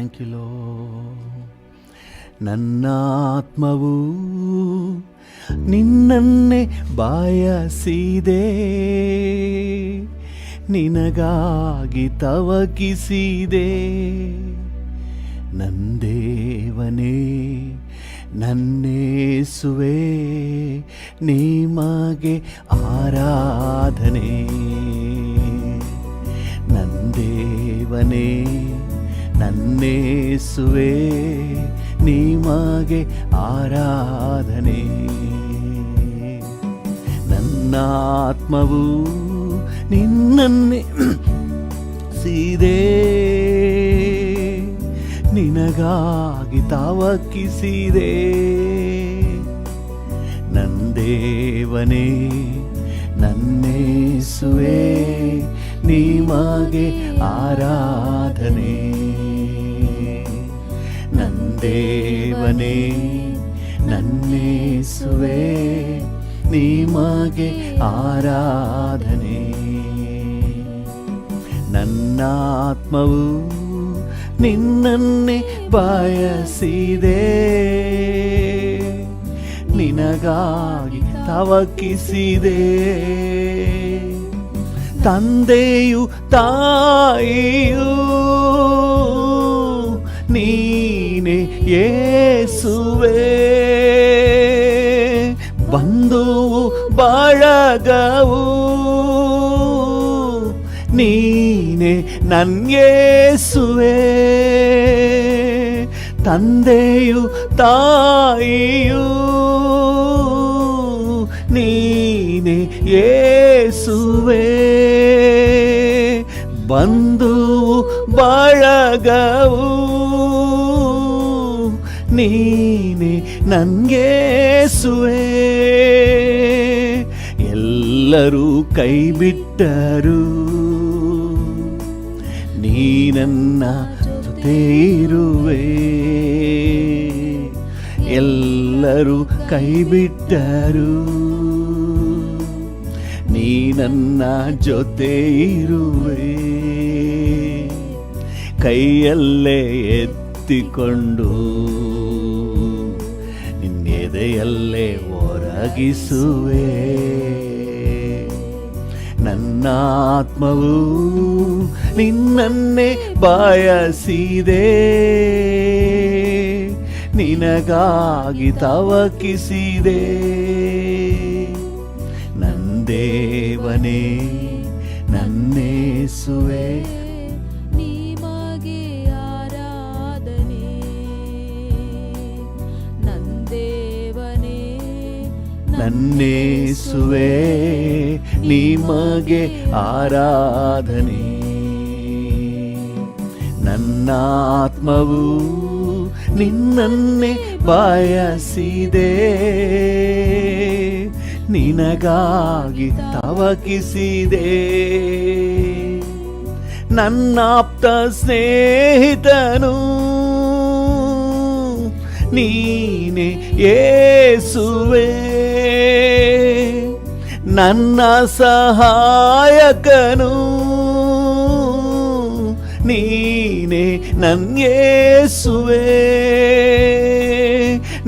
Thank you low. ನನ್ನಾತ್ಮವು ನಿನ್ನನ್ನೇ ಬಾಯಸಿದೆ, ನಿನಗಾಗಿ ತವಕಿಸಿದೆ. ನಂದೇವನೇ ನನ್ನೇಸುವೆ, ನಿಮಗೆ ಆರಾಧನೆ. ನಂದೇವನೇ ನನ್ನೇಸುವೆ, ನಿಮಗೆ ಆರಾಧನೆ. ನನ್ನಾತ್ಮವು ನಿನ್ನನ್ನೇ ಸೀದೆ, ನಿನಗಾಗಿ ತವಕಿಸಿದೆ. ನಂದೇವನೇ ನನ್ನೇಸುವೆ, ನಿಮಗೆ ಆರಾಧನೆ. ನಂದೇವನೇ ನನ್ನೇಸುವೆ, ನಿಮಗೆ ಆರಾಧನೆ. ನನ್ನಾತ್ಮವು ನಿನ್ನನ್ನೇ ಬಾಯಸಿದೆ, ನಿನಗಾಗಿ ತವಕಿಸಿದೆ. ತಂದೆಯು ತಾಯಿಯು ನೀನೆ ಯೇಸುವೆ, ಬಂಧುವು ಬಳಗವು ನೀನೆ ನನ್ಯೇಸುವೆ. ತಂದೆಯು ತಾಯಿಯು ನೀನೆ ಯೇಸುವೆ, ಬಂಧುವು ಬಳಗವು ನೀನೆ ನನ್ಯೇಸುವೆ. ಎಲ್ಲರೂ ಕೈಬಿಟ್ಟರು, ನೀ ನನ್ನ ಜೊತೆ ಇರುವೆ. ಎಲ್ಲರೂ ಕೈಬಿಟ್ಟರು, ನೀ ನನ್ನ ಜೊತೆ ಇರುವೆ. ಕೈಯಲ್ಲೇ ಎತ್ತಿಕೊಂಡು ನಿನ್ನೆದೆಯಲ್ಲೇ ಒರಗಿಸುವೆ. ನನ್ನಾತ್ಮವು ನಿನ್ನನ್ನೇ ಬಾಯಸಿದೆ, ನಿನಗಾಗಿ ತವಕಿಸಿದೆ. ನಂದೇವನೇ ನನ್ನೇಸುವೆ, ನಿಮಗೆ ಆರಾಧನೆ. ನಂದೇವನೇ ನನ್ನೇಸುವೆ, ನಿಮಗೆ ಆರಾಧನೆ. ನನ್ನಾತ್ಮವು ನಿನ್ನನ್ನೇ ಬಾಯಸಿದೆ, ನಿನಗಾಗಿ ತವಕಿಸಿದೆ. ನನ್ನಾಪ್ತ ಸ್ನೇಹಿತನು ನೀನೆ ಯೇಸುವೆ, ನನ್ನ ಸಹಾಯಕನು ನೀನೆ ನನ್ಯೇಸುವೆ.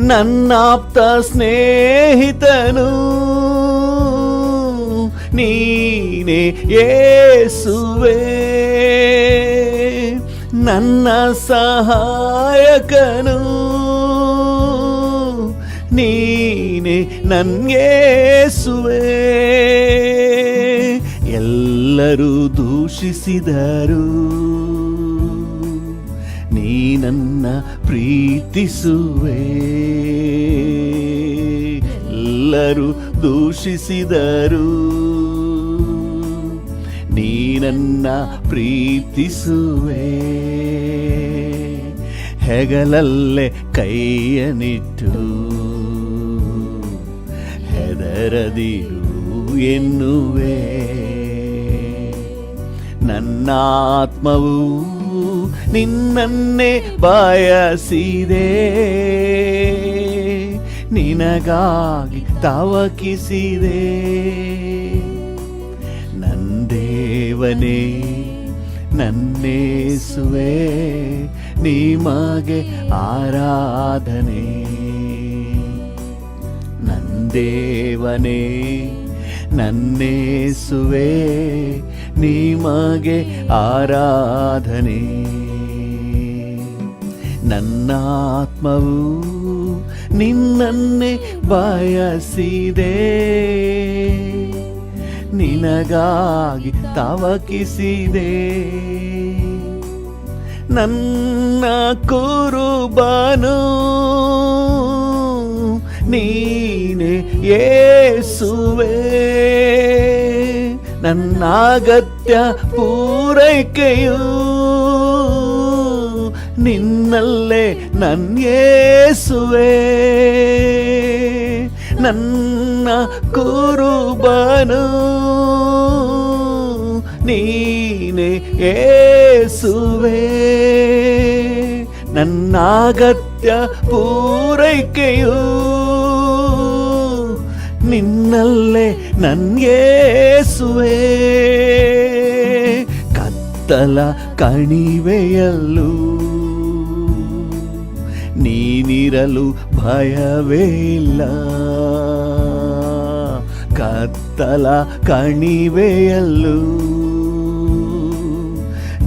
ನನ್ನಾಪ್ತ ಸ್ನೇಹಿತನು ನೀನೆ ಯೇಸುವೆ, ನನ್ನ ಸಹಾಯಕನು ನೀನೆ ನನ್ಯೇಸುವೆ. ಎಲ್ಲರೂ ದೂಷಿಸಿದರು, ನೀ ನನ್ನ ಪ್ರೀತಿಸುವೆ. ಎಲ್ಲರೂ ದೂಷಿಸಿದರು, ನೀ ನನ್ನ ಪ್ರೀತಿಸುವೆ. ಹೆಗಲಲ್ಲೇ ಕೈಯನಿಟ್ಟು ಹೆದರದಿರು ಎನ್ನುವೆ. ನನ್ನಾತ್ಮವು ನಿನ್ನನ್ನೇ ಬಾಯಸಿದೆ, ನಿನಗಾಗಿ ತವಕಿಸಿದೆ. ನಂದೇವನೇ ನನ್ನೇಸುವೆ, ನಿಮಗೆ ಆರಾಧನೆ. ನಂದೇವನೇ ನನ್ನೇಸುವೆ ನಿಮಗೆ ಆರಾಧನೆ. ನನ್ನಾತ್ಮವು ನಿನ್ನನ್ನೇ ಬಯಸಿದೆ, ನಿನಗಾಗಿ ತವಕಿಸಿದೆ. ನನ್ನ ಕುರುಬನು ನೀನೆ ಯೇಸುವೆ, ನನ್ನ ಅಗತ್ಯ ಪೂರೈಕೆಯು ನಿನ್ನಲ್ಲೇ ನನ್ನ ಯೇಸುವೆ. ನನ್ನ ಕುರುಬನು ನೀನೆ ಯೇಸುವೆ, ನನ್ನ ಅಗತ್ಯ ಪೂರೈಕೆಯು ನಿನ್ನಲ್ಲೇ ನನ್ನ ಯೇಸುವೆ. ಕತ್ತಲ ಕಣಿವೆಯಲ್ಲೂ ನೀನಿರಲು ಭಯವೇ ಇಲ್ಲ, ಕತ್ತಲ ಕಣಿವೆಯಲ್ಲೂ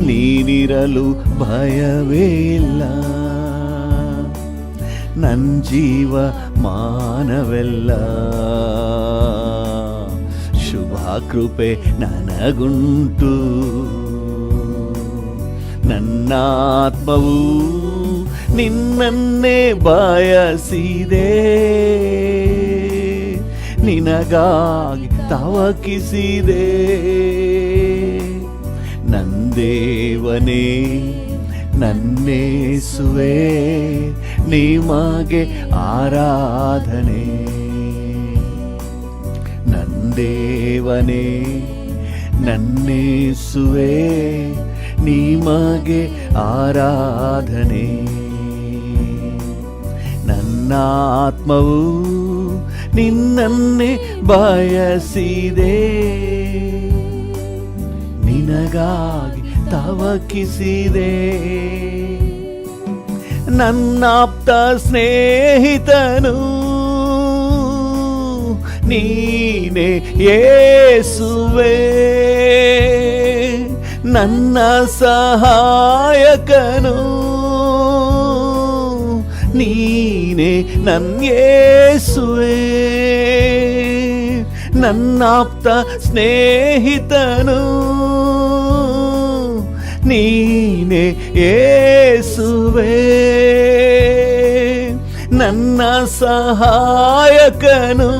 ನೀನಿರಲು ಭಯವೇ ಇಲ್ಲ. ನನ್ನ ಜೀವ ಮಾನವೆಲ್ಲ ಶುಭ ಕೃಪೆ ನನಗುಂಟು. ನನ್ನಾತ್ಮವು ನಿನ್ನನ್ನೇ ಬಯಸಿದೆ, ನಿನಗಾಗಿ ತವಕಿಸಿದೆ. ನಂದೇವನೇ ನನ್ನೇಸುವೆ ನಿಮಗೆ ಆರಾಧನೆ. ನಂದೇವನೇ ನನ್ನೇಸುವೆ ನಿಮಗೆ ಆರಾಧನೆ. ನನ್ನಾತ್ಮವು ನಿನ್ನನ್ನೇ ಬಯಸಿದೆ, ನಿನಗಾಗಿ ತವಕಿಸಿದೆ. ನನ್ನಾಪ್ತ ಸ್ನೇಹಿತನು ನೀನೆ ಯೇಸುವೆ, ನನ್ನ ಸಹಾಯಕನು ನೀನೆ ನನ್ನ ಯೇಸುವೆ. ನನ್ನಾಪ್ತ ಸ್ನೇಹಿತನು ನೀನೆ ಯೇಸುವೆ, ನನ್ನ ಸಹಾಯಕನು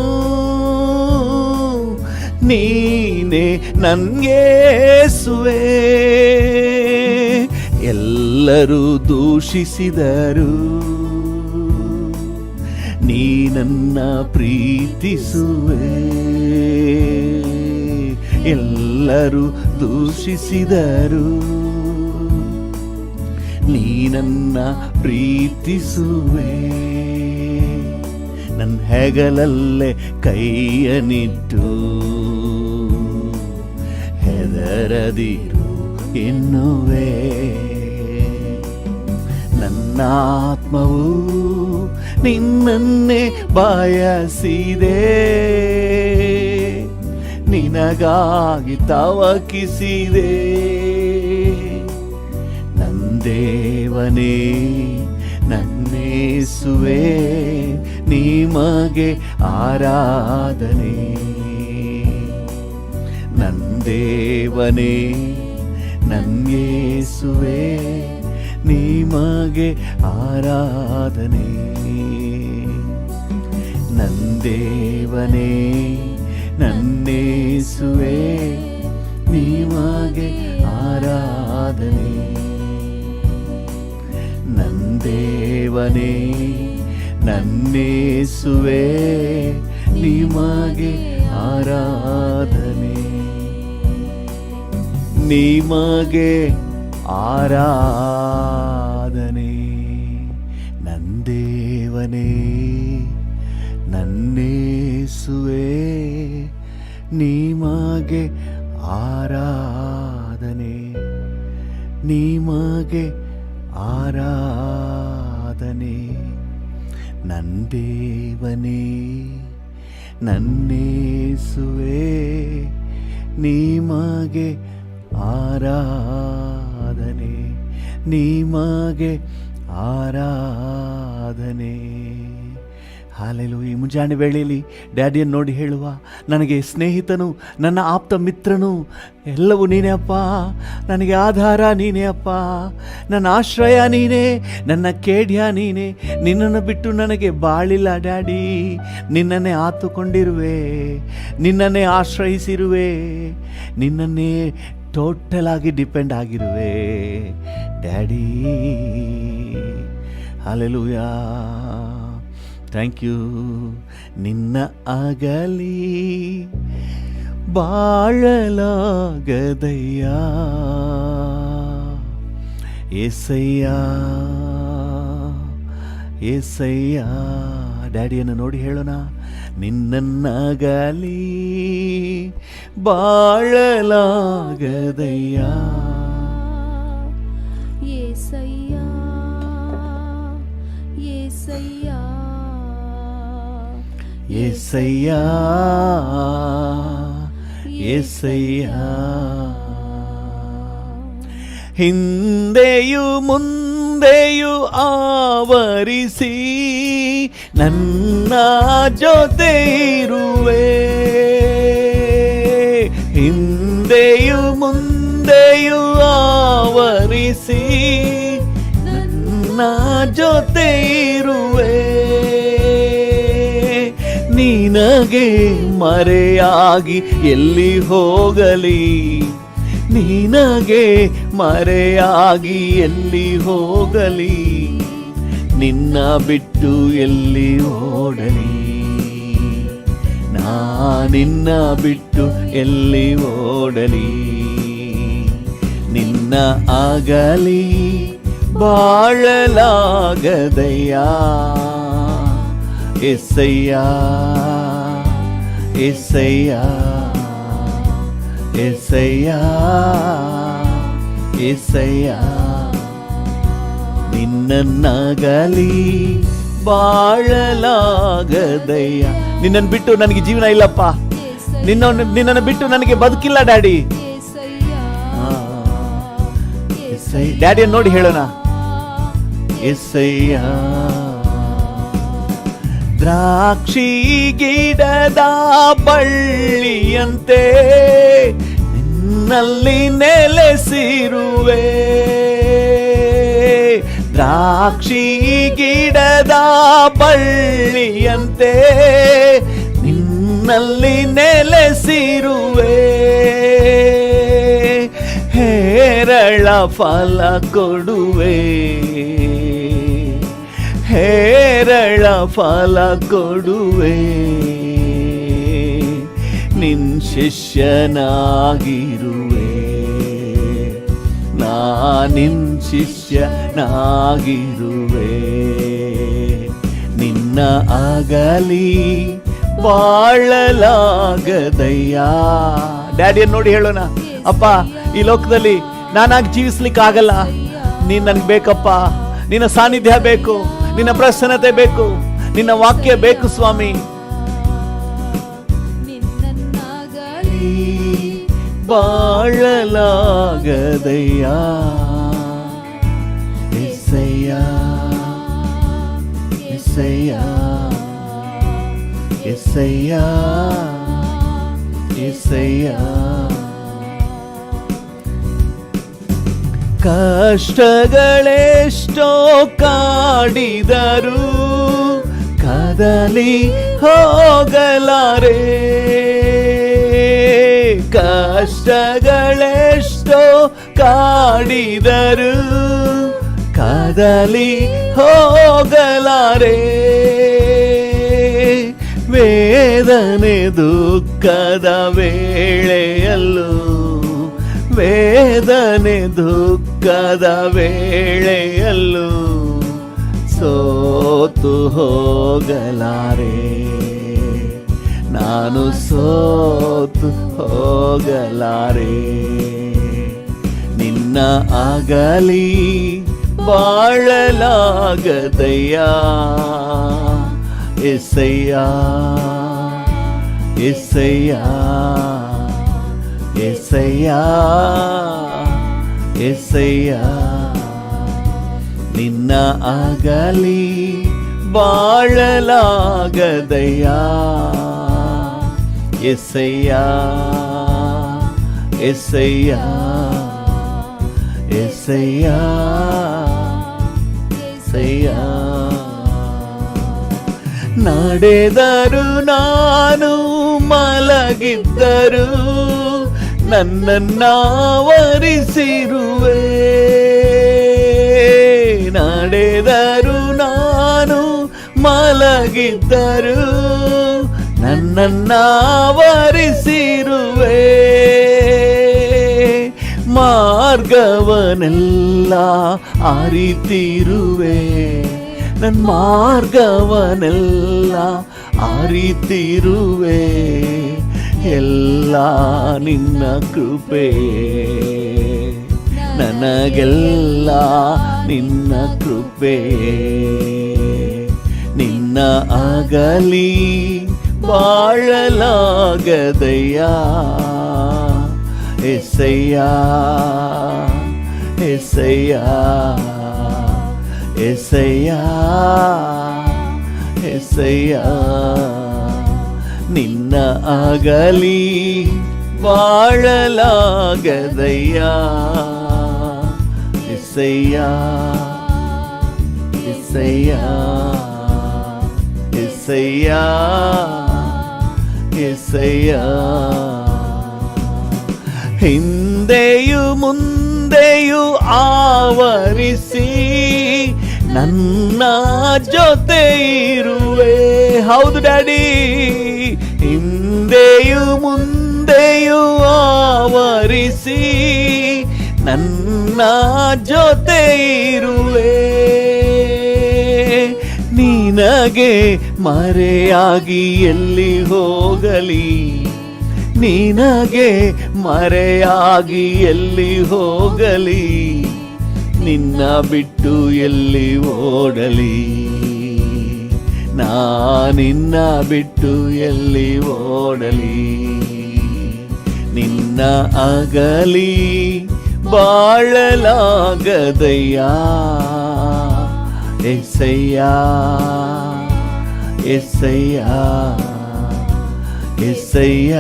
ನೀನೆ ನನ್ನ ಯೇಸುವೆ. ಎಲ್ಲರೂ ದೂಷಿಸಿದರು ನೀ ನನ್ನ ಪ್ರೀತಿಸುವೆ, ಎಲ್ಲರೂ ದೂಷಿಸಿದರು ನೀ ನನ್ನ ಪ್ರೀತಿಸುವೆ. ನನ್ನ ಹೆಗಲಲ್ಲೇ ಕೈಯನಿಟ್ಟು ಹೆದರದಿರು ಎನ್ನುವೆ. ನನ್ನಾತ್ಮವು ನಿನ್ನನ್ನೇ ಬಯಸಿದೆ, ನಿನಗಾಗಿ ತವಕಿಸಿದೆ. ನಂದೇವನೇ ನನ್ನೇಸುವೆ ನಿಮಗೆ ಆರಾಧನೆ. ನಂದೇವನೇ ನನ್ನೇಸುವೆ ನಿಮಗೆ ಆರಾಧನೆ. ನಂದೇವನೇ ನನ್ನೇಸುವೆ ನಿಮಗೆ ಆರಾಧನೆ. ನಂದೇವನೇ ನನ್ನೇಸುವೆ ನಿಮಗೆ ಆರಾಧನೆ. ನಿಮಗೆ ಆರಾಧನೆ. ನಂದೇವನೇ ನನ್ನೇಸುವೆ ನಿಮಗೆ ಆರಾಧನೆ. ನಿಮಗೆ ಆರಾಧನೆ. ನಂದೇವನೇ ನನ್ನೇಸುವೆ ನಿಮಗೆ ಆರಾಧನೆ, ನಿಮಗೆ ಆರಾಧನೆ. ಹಾಲೆಲೂಯ. ಈ ಮುಂಜಾನೆ ವೇಳೆಯಲ್ಲಿ ಡ್ಯಾಡಿಯನ್ನು ನೋಡಿ ಹೇಳುವ, ನನಗೆ ಸ್ನೇಹಿತನು, ನನ್ನ ಆಪ್ತ ಮಿತ್ರನು ಎಲ್ಲವೂ ನೀನೇ ಅಪ್ಪ. ನನಗೆ ಆಧಾರ ನೀನೇ ಅಪ್ಪ, ನನ್ನ ಆಶ್ರಯ ನೀನೇ, ನನ್ನ ಕೇಡ್ಯ ನೀನೇ. ನಿನ್ನನ್ನು ಬಿಟ್ಟು ನನಗೆ ಬಾಳಿಲ್ಲ ಡ್ಯಾಡಿ. ನಿನ್ನನ್ನೇ ಆತುಕೊಂಡಿರುವೆ, ನಿನ್ನನ್ನೇ ಆಶ್ರಯಿಸಿರುವೆ, ನಿನ್ನನ್ನೇ ಟೋಟಲ್ ಆಗಿ ಡಿಪೆಂಡ್ ಆಗಿರುವೆ ಡ್ಯಾಡಿ. ಹಾಲೆಲೂಯ. Thank you. ನಿನ್ನ ಅಗಲಿ ಬಾಳಲಾಗದಯ್ಯ ಏಸಯ್ಯ, ಏಸಯ್ಯ. ಡ್ಯಾಡಿಯನ್ನು ನೋಡಿ ಹೇಳೋಣ, ನಿನ್ನನ್ನಗಲಿ ಬಾಳಲಾಗದಯ್ಯ ಏಸಯ್ಯ, ಏಸಯ್ಯ, ಏಸಯ್ಯ, ಏಸಯ್ಯ. ಹಿಂದೆಯೂ ಮುಂದೆಯೂ ಆವರಿಸಿ ನನ್ನ ಜೊತೆ ಇರುವೆ. ಹಿಂದೆಯೂ ಮುಂದೆಯೂ ಆವರಿಸಿ ನನ್ನ ಜೊತೆ ಇರುವೆ. ನಿನಗೆ ಮರೆಯಾಗಿ ಎಲ್ಲಿ ಹೋಗಲಿ, ನಿನಗೆ ಮರೆಯಾಗಿ ಎಲ್ಲಿ ಹೋಗಲಿ, ನಿನ್ನ ಬಿಟ್ಟು ಎಲ್ಲಿ ಓಡಲಿ, ನಾ ನಿನ್ನ ಬಿಟ್ಟು ಎಲ್ಲಿ ಓಡಲಿ. ನಿನ್ನ ಆಗಲಿ ಬಾಳಲಾಗದಯ್ಯ ಏಸಯ್ಯ, ಏಸಯ್ಯ, ಏಸಯ್ಯ, ಏಸಯ್ಯ. ನಿನ್ನನ್ನಾಗಲಿ ಬಾಳಲಾಗದಯ್ಯ. ನಿನ್ನನ್ನು ಬಿಟ್ಟು ನನಗೆ ಜೀವನ ಇಲ್ಲಪ್ಪ, ನಿನ್ನನ್ನು ಬಿಟ್ಟು ನನಗೆ ಬದುಕಿಲ್ಲ ಡ್ಯಾಡಿ. ಡ್ಯಾಡಿಯನ್ನು ನೋಡಿ ಹೇಳೋಣ, ಏಸಯ್ಯ. ದ್ರಾಕ್ಷಿ ಗಿಡದ ಬಳ್ಳಿಯಂತೆ ನಿನ್ನಲ್ಲಿ ನೆಲೆಸಿರುವೆ. ದ್ರಾಕ್ಷಿ ಗಿಡದ ಬಳ್ಳಿಯಂತೆ ನಿನ್ನಲ್ಲಿ ನೆಲೆಸಿರುವೆ. ಹೇರಳ ಫಲ ಕೊಡುವೆ, ಹೇರಳ ಫಲ ಕೊಡುವೆ. ನಿನ್ ಶಿಷ್ಯನಾಗಿರುವೆ, ನಾ ನಿನ್ ಶಿಷ್ಯನಾಗಿರುವೆ. ನಿನ್ನ ಆಗಲಿ ಬಾಳಲಾಗದಯ್ಯ. ಡ್ಯಾಡಿಯನ್ನು ನೋಡಿ ಹೇಳೋಣ, ಅಪ್ಪ ಈ ಲೋಕದಲ್ಲಿ ನಾನಾಗಿ ಜೀವಿಸ್ಲಿಕ್ಕಾಗಲ್ಲ, ನೀನ್ ನನ್ಗೆ ಬೇಕಪ್ಪ. ನಿನ್ನ ಸಾನ್ನಿಧ್ಯ ಬೇಕು, ನಿನ್ನ ಪ್ರಸನ್ನತೆ ಬೇಕು, ನಿನ್ನ ವಾಕ್ಯ ಬೇಕು ಸ್ವಾಮಿ. ನಿನ್ನನ್ನಾಗಲಿ ಬಾಳಲಾಗದಯ್ಯ ಏಸಯ್ಯ, ಏಸಯ್ಯ, ಏಸಯ್ಯ, ಏಸಯ್ಯ. ಕಷ್ಟಗಳೆಷ್ಟೋ ಕಾಡಿದರು ಕದಲಿ ಹೋಗಲಾರೆ. ಕಷ್ಟಗಳೆಷ್ಟೋ ಕಾಡಿದರು ಕದಲಿ ಹೋಗಲಾರೆ. ವೇದನೆ ದುಃಖದ ವೇಳೆಯಲ್ಲೂ, ವೇದನೆ ದುಃಖದ ವೇಳೆಯಲ್ಲೂ ಸೋತು ಹೋಗಲಾರೆ. ನಾನು ಸೋತು ಹೋಗಲಾರೆ. ನಿನ್ನ ಆಗಲಿ ಬಾಳಲಾಗದಯ್ಯ ಎಸಯ್ಯ ಎಸಯ್ಯ ಎಸಯ್ಯ ಎಸಯ್ಯ ನಿನ್ನ ಆಗಲಿ ಬಾಳಲಾಗದಯ್ಯ ಎಸಯ್ಯ ಎಸಯ್ಯ ಎಸಯ್ಯ ಎಸಯ್ಯ ನಡೆದರು ನಾನು ಮಲಗಿದ್ದರು ನನ್ನನ್ನಾವರಿಸಿರುವೆ ನಡೆದರು ನಾನು ಮಲಗಿದ್ದರು ನನ್ನನ್ನಾವರಿಸಿರುವೆ ಮಾರ್ಗವನೆಲ್ಲ ಅರಿತಿರುವೆ ನನ್ನ ಮಾರ್ಗವನೆಲ್ಲ ಅರಿತಿರುವೆ ಎಲ್ಲ ನಿನ್ನ ಕೃಪೆ ನನಗೆಲ್ಲ ನಿನ್ನ ಕೃಪೆ ನಿನ್ನ ಆಗಲಿ ಬಾಳಲಾಗದಯ್ಯ ಎಸಯ್ಯ ಎಸಯ್ಯ ಎಸಯ್ಯ ಎಸಯ್ಯ ನಿನ್ನ ಆಗಲಿ ಬಾಳಲಾಗದಯ್ಯ ಎಸಯ್ಯ ಎಸಯ್ಯ ಎಸಯ್ಯ ಎಸಯ್ಯ ಹಿಂದೆಯು ಮುಂದೆಯು ಆವರಿಸಿ ನನ್ನ ಜೊತೆ ಇರುವೆ ಹೌದು ಡ್ಯಾಡಿ ಹಿಂದೆಯು ಮುಂದೆಯು ಆವರಿಸಿ ನನ್ನ ಜೊತೆ ಇರುವೆ ನಿನಗೆ ಮರೆಯಾಗಿ ಎಲ್ಲಿ ಹೋಗಲಿ ನಿನಗೆ ಮರೆಯಾಗಿ ಎಲ್ಲಿ ಹೋಗಲಿ ನಿನ್ನ ಬಿಟ್ಟು ಎಲ್ಲಿ ಓಡಲಿ ನಾನಿನ್ನ ಬಿಟ್ಟು ಎಲ್ಲಿ ಓಡಲಿ ನಿನ್ನ ಅಗಲಿ ಬಾಳಲಾಗದಯ್ಯ ಎಸಯ್ಯ ಎಸಯ್ಯ ಎಸಯ್ಯ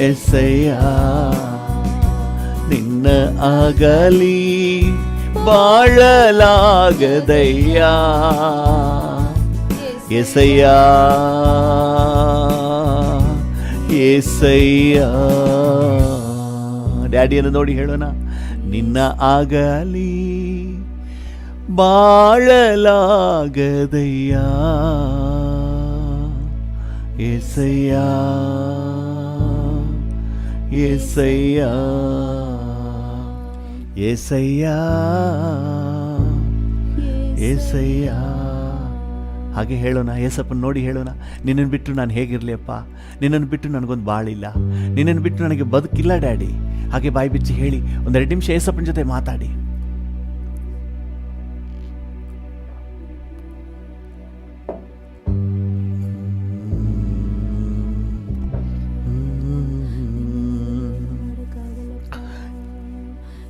ಎಸಯ್ಯ ನಿನ್ನ ಅಗಲಿ ಬಾಳಲಾಗದಯ್ಯ ಎಸಯ್ಯ ಎಸಯ್ಯ ಡ್ಯಾಡಿಯನ್ನು ನೋಡಿ ಹೇಳೋಣ ನಿನ್ನ ಆಗಲಿ ಬಾಳಲಾಗದಯ್ಯ ಎಸಯ್ಯ ಎಸಯ್ಯ ಎಸಯ್ಯ ಎಸಯ್ಯ ಹಾಗೆ ಹೇಳೋಣ. ಏಸಪ್ಪನ ನೋಡಿ ಹೇಳೋಣ, ನಿನ್ನನ್ನು ಬಿಟ್ಟು ನಾನು ಹೇಗಿರಲಿ ಅಪ್ಪ, ನಿನ್ನನ್ನು ಬಿಟ್ಟು ನನಗೊಂದು ಬಾಳಿಲ್ಲ, ನಿನ್ನನ್ನು ಬಿಟ್ಟು ನನಗೆ ಬದುಕಿಲ್ಲ ಡ್ಯಾಡಿ. ಹಾಗೆ ಬಾಯಿ ಬಿಚ್ಚಿ ಹೇಳಿ ಒಂದೆರಡು ನಿಮಿಷ ಏಸಪ್ಪನ ಜೊತೆ ಮಾತಾಡಿ.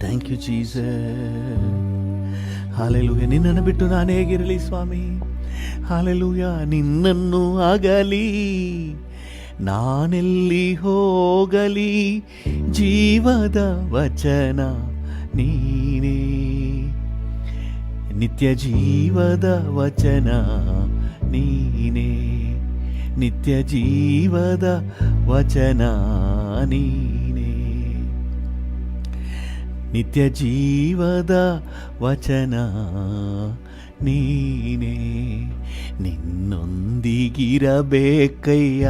Thank you Jesus. ಹಾಲೆಲೂಯ. ನಿನ್ನನ್ನು ಬಿಟ್ಟು ನಾನು ಹೇಗಿರಲಿ ಸ್ವಾಮಿ. ಹಾಲೆಲೂಯ. ನಿನ್ನನ್ನು ಆಗಲಿ ನಾನೆಲ್ಲಿ ಹೋಗಲಿ, ಜೀವದ ವಚನ ನೀನೇ, ನಿತ್ಯ ಜೀವದ ವಚನ ನೀನೇ, ನಿತ್ಯ ಜೀವದ ವಚನ ನೀನೇ, ನಿತ್ಯ ಜೀವದ ವಚನ ನೀನೇ. ನಿನ್ನೊಂದಿಗಿರಬೇಕಯ್ಯ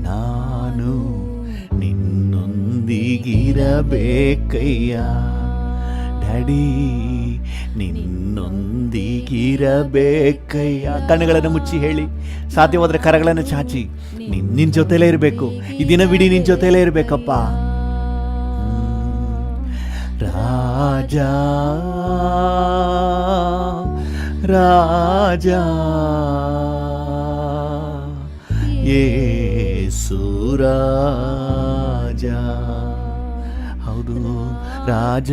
ನಾನು, ನಿನ್ನೊಂದಿಗಿರಬೇಕಯ್ಯ ಡ್ಯಾಡಿ, ನಿನ್ನೊಂದಿಗಿರಬೇಕಯ್ಯ. ಕಣ್ಣುಗಳನ್ನು ಮುಚ್ಚಿ ಹೇಳಿ, ಸಾಧ್ಯವಾದರೆ ಕರಗಳನ್ನು ಚಾಚಿ, ನಿನ್ನ ಜೊತೆಲೇ ಇರಬೇಕು, ಈ ದಿನವಿಡೀ ನಿನ್ನ ಜೊತೆಲೇ ಇರಬೇಕಪ್ಪ. ರಾಜ ರಾಜ ಯೇಸು ರಾಜ. ಹೌದು, ರಾಜ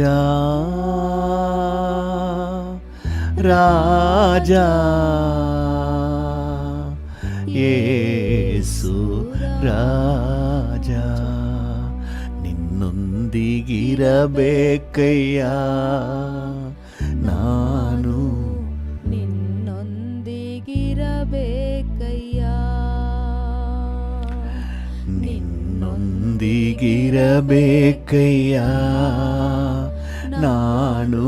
ರಾಜ ಯೇಸು ರಾಜ. ನಿನ್ನೊಂದಿಗಿರಬೇಕಯ್ಯ ನಾನು, ನಿನ್ನೊಂದಿಗಿರಬೇಕಯ್ಯ, ನಿನ್ನೊಂದಿಗಿರಬೇಕಯ್ಯ ನಾನು,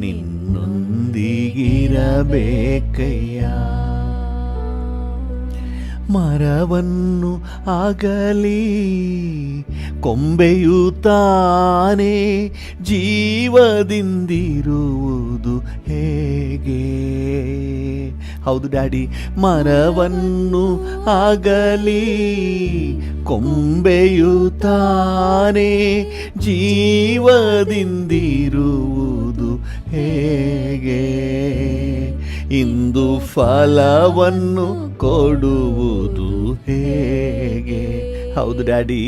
ನಿನ್ನೊಂದಿಗಿರಬೇಕಯ್ಯ. ಮರವನ್ನು ಆಗಲಿ ಕೊಂಬೆಯು ತಾನೇ ಜೀವದಿಂದಿರುವುದು ಹೇಗೆ? ಹೌದು ಡ್ಯಾಡಿ, ಮರವನ್ನು ಆಗಲಿ ಕೊಂಬೆಯು ತಾನೇ ಜೀವದಿಂದಿರುವುದು ಹೇಗೆ? ಇಂದು ಫಲವನ್ನು ಕೊಡುವುದು ಹೇಗೆ? ಹೌದು ಡ್ಯಾಡಿ,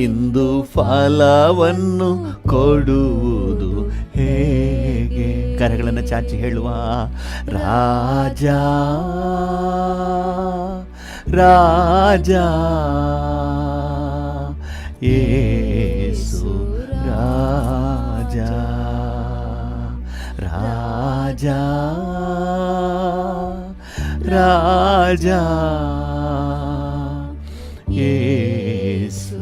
ಇಂದು ಫಲವನ್ನು ಕೊಡುವುದು ಹೇಗೆ? ಕರಗಳನ್ನು ಚಾಚಿ ಹೇಳುವ, ರಾಜ ರಾಜ ಯೇಸು ರಾಜ ರಾಜ ರಾಜ ಯೇಸು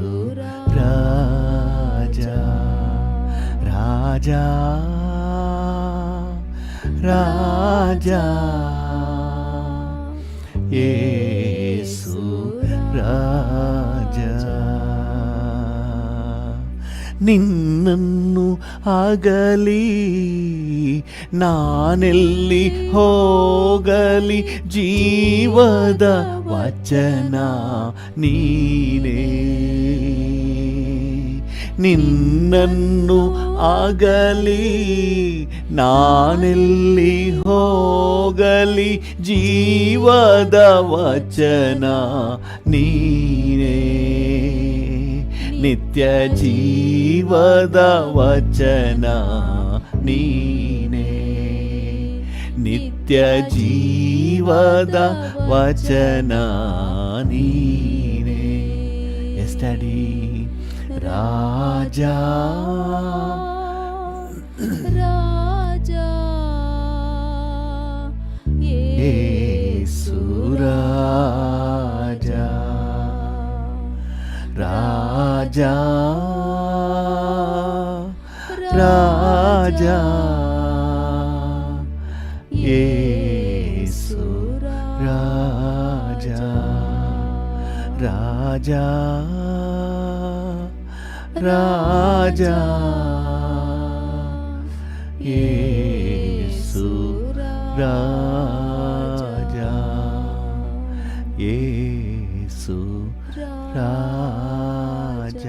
ರಾಜ ರಾಜ ರಾಜ ಯೇಸು ರಾಜ. ನಿನ್ನನ್ನು ಆಗಲಿ ನಾನೆಲ್ಲಿ ಹೋಗಲಿ ಜೀವದ ವಚನ ನೀನೇ. ನಿನ್ನನ್ನು ಆಗಲಿ ನಾನೆಲ್ಲಿ ಹೋಗಲಿ ಜೀವದ ವಚನ ನೀನೇ. ನಿತ್ಯ ಜೀವದ ವಚನ ನೀನೇ, ನಿತ್ಯ ಜೀವದ ವಚನ ನೀನೇ. Yes daddy. ರಾಜ ರಾಜ ಯೇಸು ರಾಜ ರಾಜ ರಾಜ ಯೇಸು ರಾಜ ರಾಜ ರಾಜ ಯೇಸು ರಾಜ ಯೇಸು ರಾಜ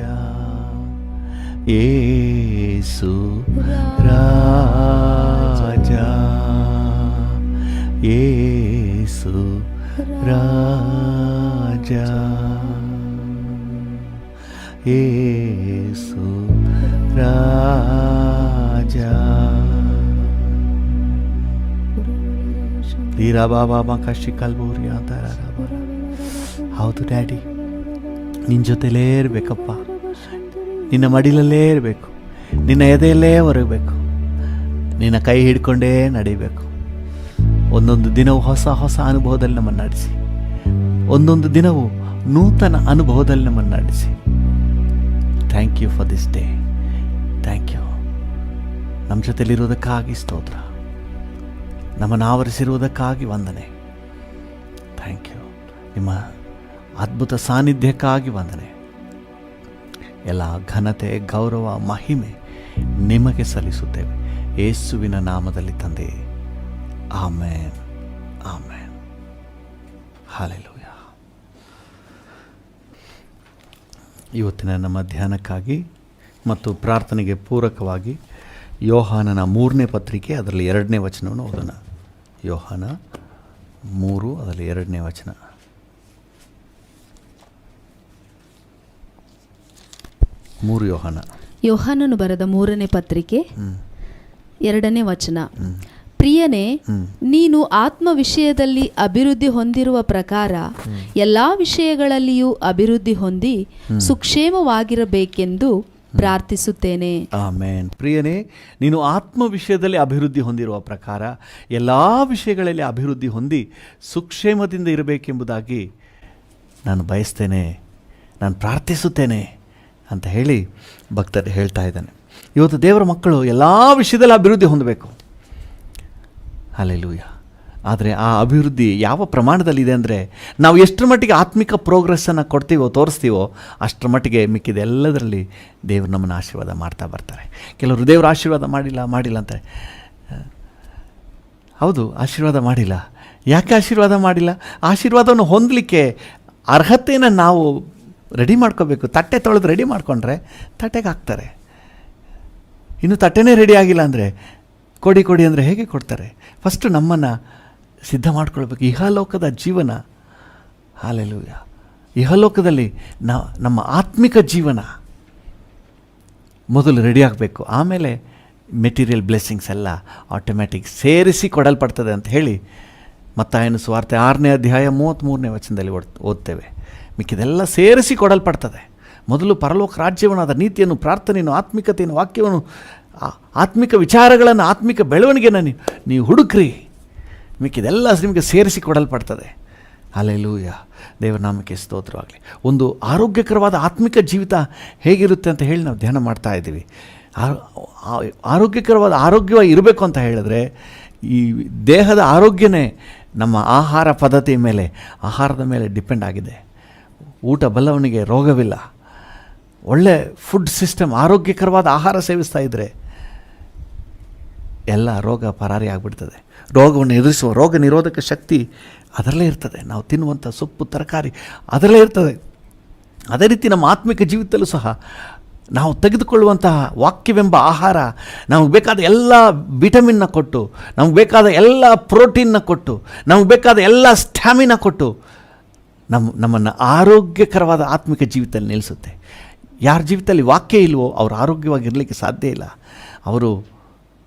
ಯೇಸು ರಾಜ ಯೇಸು ರಾಜ ಯೇಸು ರಾಜ. ತೀರಾ ಬಾಬಾ ಮಕಾಶಿ ಕಲ್ಬೂರಿ ಅಂತಾರ. ಹೌದು ಡ್ಯಾಡಿ, ನಿನ್ನ ಜೊತೆಲೇ ಇರಬೇಕಪ್ಪ, ನಿನ್ನ ಮಡಿಲಲ್ಲೇ ಇರಬೇಕು, ನಿನ್ನ ಎದೆಯಲ್ಲೇ ಹೊರಗಬೇಕು, ನಿನ್ನ ಕೈ ಹಿಡ್ಕೊಂಡೇ ನಡೀಬೇಕು. ಒಂದೊಂದು ದಿನವೂ ಹೊಸ ಹೊಸ ಅನುಭವದಲ್ಲಿ ನಮ್ಮನ್ನು ನಡೆಸಿ, ಒಂದೊಂದು ದಿನವೂ ನೂತನ ಅನುಭವದಲ್ಲಿ ನಮ್ಮನ್ನು ನಡೆಸಿ. Thank you for this day. Thank you. ನಮ್ಮ ಜೊತೆಲಿರುವುದಕ್ಕಾಗಿ ಸ್ತೋತ್ರ, ನಮ್ಮನ್ನು ಆವರಿಸಿರುವುದಕ್ಕಾಗಿ ವಂದನೆ. Thank you. ನಿಮ್ಮ ಅದ್ಭುತ ಸಾನ್ನಿಧ್ಯಕ್ಕಾಗಿ ವಂದನೆ. ಎಲ್ಲ ಘನತೆ, ಗೌರವ, ಮಹಿಮೆ ನಿಮಗೆ ಸಲ್ಲಿಸುತ್ತೇವೆ ಯೇಸುವಿನ ನಾಮದಲ್ಲಿ ತಂದೆ. ಆಮೇನ್, ಆಮೇನ್. ಹಲ್ಲೆಲೂಯಾ. ಇವತ್ತಿನ ನಮ್ಮ ಧ್ಯಾನಕ್ಕಾಗಿ ಮತ್ತು ಪ್ರಾರ್ಥನೆಗೆ ಪೂರಕವಾಗಿ ಯೋಹಾನನ 3ನೇ ಪತ್ರಿಕೆ, ಅದರಲ್ಲಿ 2ನೇ ವಚನವನ್ನು ಓದೋಣ. ಯೋಹಾನ 3, ಅದರಲ್ಲಿ 2ನೇ ವಚನ. ಯೋಹಾನನು ಬರೆದ 3ನೇ ಪತ್ರಿಕೆ 2ನೇ ವಚನ. ಪ್ರಿಯನೇ, ನೀನು ಆತ್ಮ ವಿಷಯದಲ್ಲಿ ಅಭಿವೃದ್ಧಿ ಹೊಂದಿರುವ ಪ್ರಕಾರ ಎಲ್ಲಾ ವಿಷಯಗಳಲ್ಲಿಯೂ ಅಭಿವೃದ್ಧಿ ಹೊಂದಿ ಸುಕ್ಷೇಮವಾಗಿರಬೇಕೆಂದು ಪ್ರಾರ್ಥಿಸುತ್ತೇನೆ. ಆಮೆನ್. ಪ್ರಿಯನೇ, ನೀನು ಆತ್ಮ ವಿಷಯದಲ್ಲಿ ಅಭಿವೃದ್ಧಿ ಹೊಂದಿರುವ ಪ್ರಕಾರ ಎಲ್ಲ ವಿಷಯಗಳಲ್ಲಿ ಅಭಿವೃದ್ಧಿ ಹೊಂದಿ ಸುಕ್ಷೇಮದಿಂದ ಇರಬೇಕೆಂಬುದಾಗಿ ನಾನು ಬಯಸ್ತೇನೆ, ನಾನು ಪ್ರಾರ್ಥಿಸುತ್ತೇನೆ ಅಂತ ಹೇಳಿ ಭಕ್ತರು ಹೇಳ್ತಾ ಇದ್ದಾನೆ. ಇವತ್ತು ದೇವರ ಮಕ್ಕಳು ಎಲ್ಲ ವಿಷಯದಲ್ಲಿ ಅಭಿವೃದ್ಧಿ ಹೊಂದಬೇಕು. ಹಲ್ಲೆಲೂಯಾ. ಆದರೆ ಆ ಅಭಿವೃದ್ಧಿ ಯಾವ ಪ್ರಮಾಣದಲ್ಲಿದೆ ಅಂದರೆ, ನಾವು ಎಷ್ಟರ ಮಟ್ಟಿಗೆ ಆತ್ಮಿಕ ಪ್ರೋಗ್ರೆಸ್ಸನ್ನು ಕೊಡ್ತೀವೋ, ತೋರಿಸ್ತೀವೋ, ಅಷ್ಟರ ಮಟ್ಟಿಗೆ ಮಿಕ್ಕಿದ ಎಲ್ಲದರಲ್ಲಿ ದೇವರು ನಮ್ಮನ್ನು ಆಶೀರ್ವಾದ ಮಾಡ್ತಾ ಬರ್ತಾರೆ. ಕೆಲವರು ದೇವರು ಆಶೀರ್ವಾದ ಮಾಡಿಲ್ಲ ಅಂತಾರೆ. ಹೌದು, ಆಶೀರ್ವಾದ ಮಾಡಿಲ್ಲ. ಯಾಕೆ ಆಶೀರ್ವಾದ ಮಾಡಿಲ್ಲ? ಆಶೀರ್ವಾದವನ್ನು ಹೊಂದಲಿಕ್ಕೆ ಅರ್ಹತೆಯನ್ನು ನಾವು ರೆಡಿ ಮಾಡ್ಕೋಬೇಕು. ತಟ್ಟೆ ತೊಳೆದು ರೆಡಿ ಮಾಡಿಕೊಂಡ್ರೆ ತಟ್ಟೆಗೆ ಹಾಕ್ತಾರೆ. ಇನ್ನು ತಟ್ಟೆನೇ ರೆಡಿ ಆಗಿಲ್ಲ ಅಂದರೆ ಕೊಡಿ ಅಂದರೆ ಹೇಗೆ ಕೊಡ್ತಾರೆ? ಫಸ್ಟು ನಮ್ಮನ್ನು ಸಿದ್ಧ ಮಾಡ್ಕೊಳ್ಬೇಕು. ಇಹಲೋಕದ ಜೀವನ, ಹಲ್ಲೆಲೂಯಾ, ಇಹಲೋಕದಲ್ಲಿ ನಮ್ಮ ಆತ್ಮಿಕ ಜೀವನ ಮೊದಲು ರೆಡಿ ಆಗಬೇಕು. ಆಮೇಲೆ ಮೆಟೀರಿಯಲ್ ಬ್ಲೆಸ್ಸಿಂಗ್ಸ್ ಎಲ್ಲ ಆಟೋಮ್ಯಾಟಿಕ್ ಸೇರಿಸಿ ಕೊಡಲ್ಪಡ್ತದೆ ಅಂತ ಹೇಳಿ ಮತ್ತಾಯನ ಸುವಾರ್ತೆ 6ನೇ ಅಧ್ಯಾಯ 33ನೇ ವಚನದಲ್ಲಿ ಓದ್ತೇವೆ. ಮಿಕ್ಕಿದೆಲ್ಲ ಸೇರಿಸಿ ಕೊಡಲ್ಪಡ್ತದೆ. ಮೊದಲು ಪರಲೋಕ ರಾಜ್ಯವನ್ನು, ಅದರ ನೀತಿಯನ್ನು, ಪ್ರಾರ್ಥನೆಯನ್ನು, ಆತ್ಮಿಕತೆಯನ್ನು, ವಾಕ್ಯವನ್ನು, ಆತ್ಮಿಕ ವಿಚಾರಗಳನ್ನು, ಆತ್ಮಿಕ ಬೆಳವಣಿಗೆಯನ್ನು ನೀವು ಹುಡುಕ್ರಿ. ಮಿಕ್ಕಿದೆಲ್ಲ ನಿಮಗೆ ಸೇರಿಸಿ ಕೊಡಲ್ಪಡ್ತದೆ. ಹಲ್ಲೆಲೂಯಾ. ದೇವರ ನಾಮಕ್ಕೆ ಸ್ತೋತ್ರವಾಗಲಿ. ಒಂದು ಆರೋಗ್ಯಕರವಾದ ಆತ್ಮಿಕ ಜೀವಿತ ಹೇಗಿರುತ್ತೆ ಅಂತ ಹೇಳಿ ನಾವು ಧ್ಯಾನ ಮಾಡ್ತಾ ಇದ್ದೀವಿ. ಆರೋಗ್ಯವಾಗಿ ಇರಬೇಕು ಅಂತ ಹೇಳಿದ್ರೆ ಈ ದೇಹದ ಆರೋಗ್ಯನೇ ನಮ್ಮ ಆಹಾರ ಪದ್ಧತಿ ಮೇಲೆ, ಆಹಾರದ ಮೇಲೆ ಡಿಪೆಂಡ್ ಆಗಿದೆ. ಊಟ ಬಲ್ಲವನಿಗೆ ರೋಗವಿಲ್ಲ. ಒಳ್ಳೆ ಫುಡ್ ಸಿಸ್ಟಮ್, ಆರೋಗ್ಯಕರವಾದ ಆಹಾರ ಸೇವಿಸ್ತಾ ಇದ್ದರೆ ಎಲ್ಲ ರೋಗ ಪರಾರಿ ಆಗಿಬಿಡ್ತದೆ. ರೋಗವನ್ನು ಎದುರಿಸುವ ರೋಗ ನಿರೋಧಕ ಶಕ್ತಿ ಅದರಲ್ಲೇ ಇರ್ತದೆ. ನಾವು ತಿನ್ನುವಂಥ ಸೊಪ್ಪು ತರಕಾರಿ ಅದರಲ್ಲೇ ಇರ್ತದೆ. ಅದೇ ರೀತಿ ನಮ್ಮ ಆತ್ಮಿಕ ಜೀವಿತದಲ್ಲೂ ಸಹ ನಾವು ತೆಗೆದುಕೊಳ್ಳುವಂತಹ ವಾಕ್ಯವೆಂಬ ಆಹಾರ ನಮಗೆ ಬೇಕಾದ ಎಲ್ಲ ವಿಟಮಿನ್ನ ಕೊಟ್ಟು, ನಮಗೆ ಬೇಕಾದ ಎಲ್ಲ ಪ್ರೋಟೀನ್ನ ಕೊಟ್ಟು, ನಮಗೆ ಬೇಕಾದ ಎಲ್ಲ ಸ್ಟ್ಯಾಮಿನಾ ಕೊಟ್ಟು ನಮ್ಮನ್ನು ಆರೋಗ್ಯಕರವಾದ ಆತ್ಮಿಕ ಜೀವಿತದಲ್ಲಿ ನಿಲ್ಲಿಸುತ್ತೆ. ಯಾರ ಜೀವಿತದಲ್ಲಿ ವಾಕ್ಯ ಇಲ್ವೋ ಅವರು ಆರೋಗ್ಯವಾಗಿರಲಿಕ್ಕೆ ಸಾಧ್ಯ ಇಲ್ಲ. ಅವರು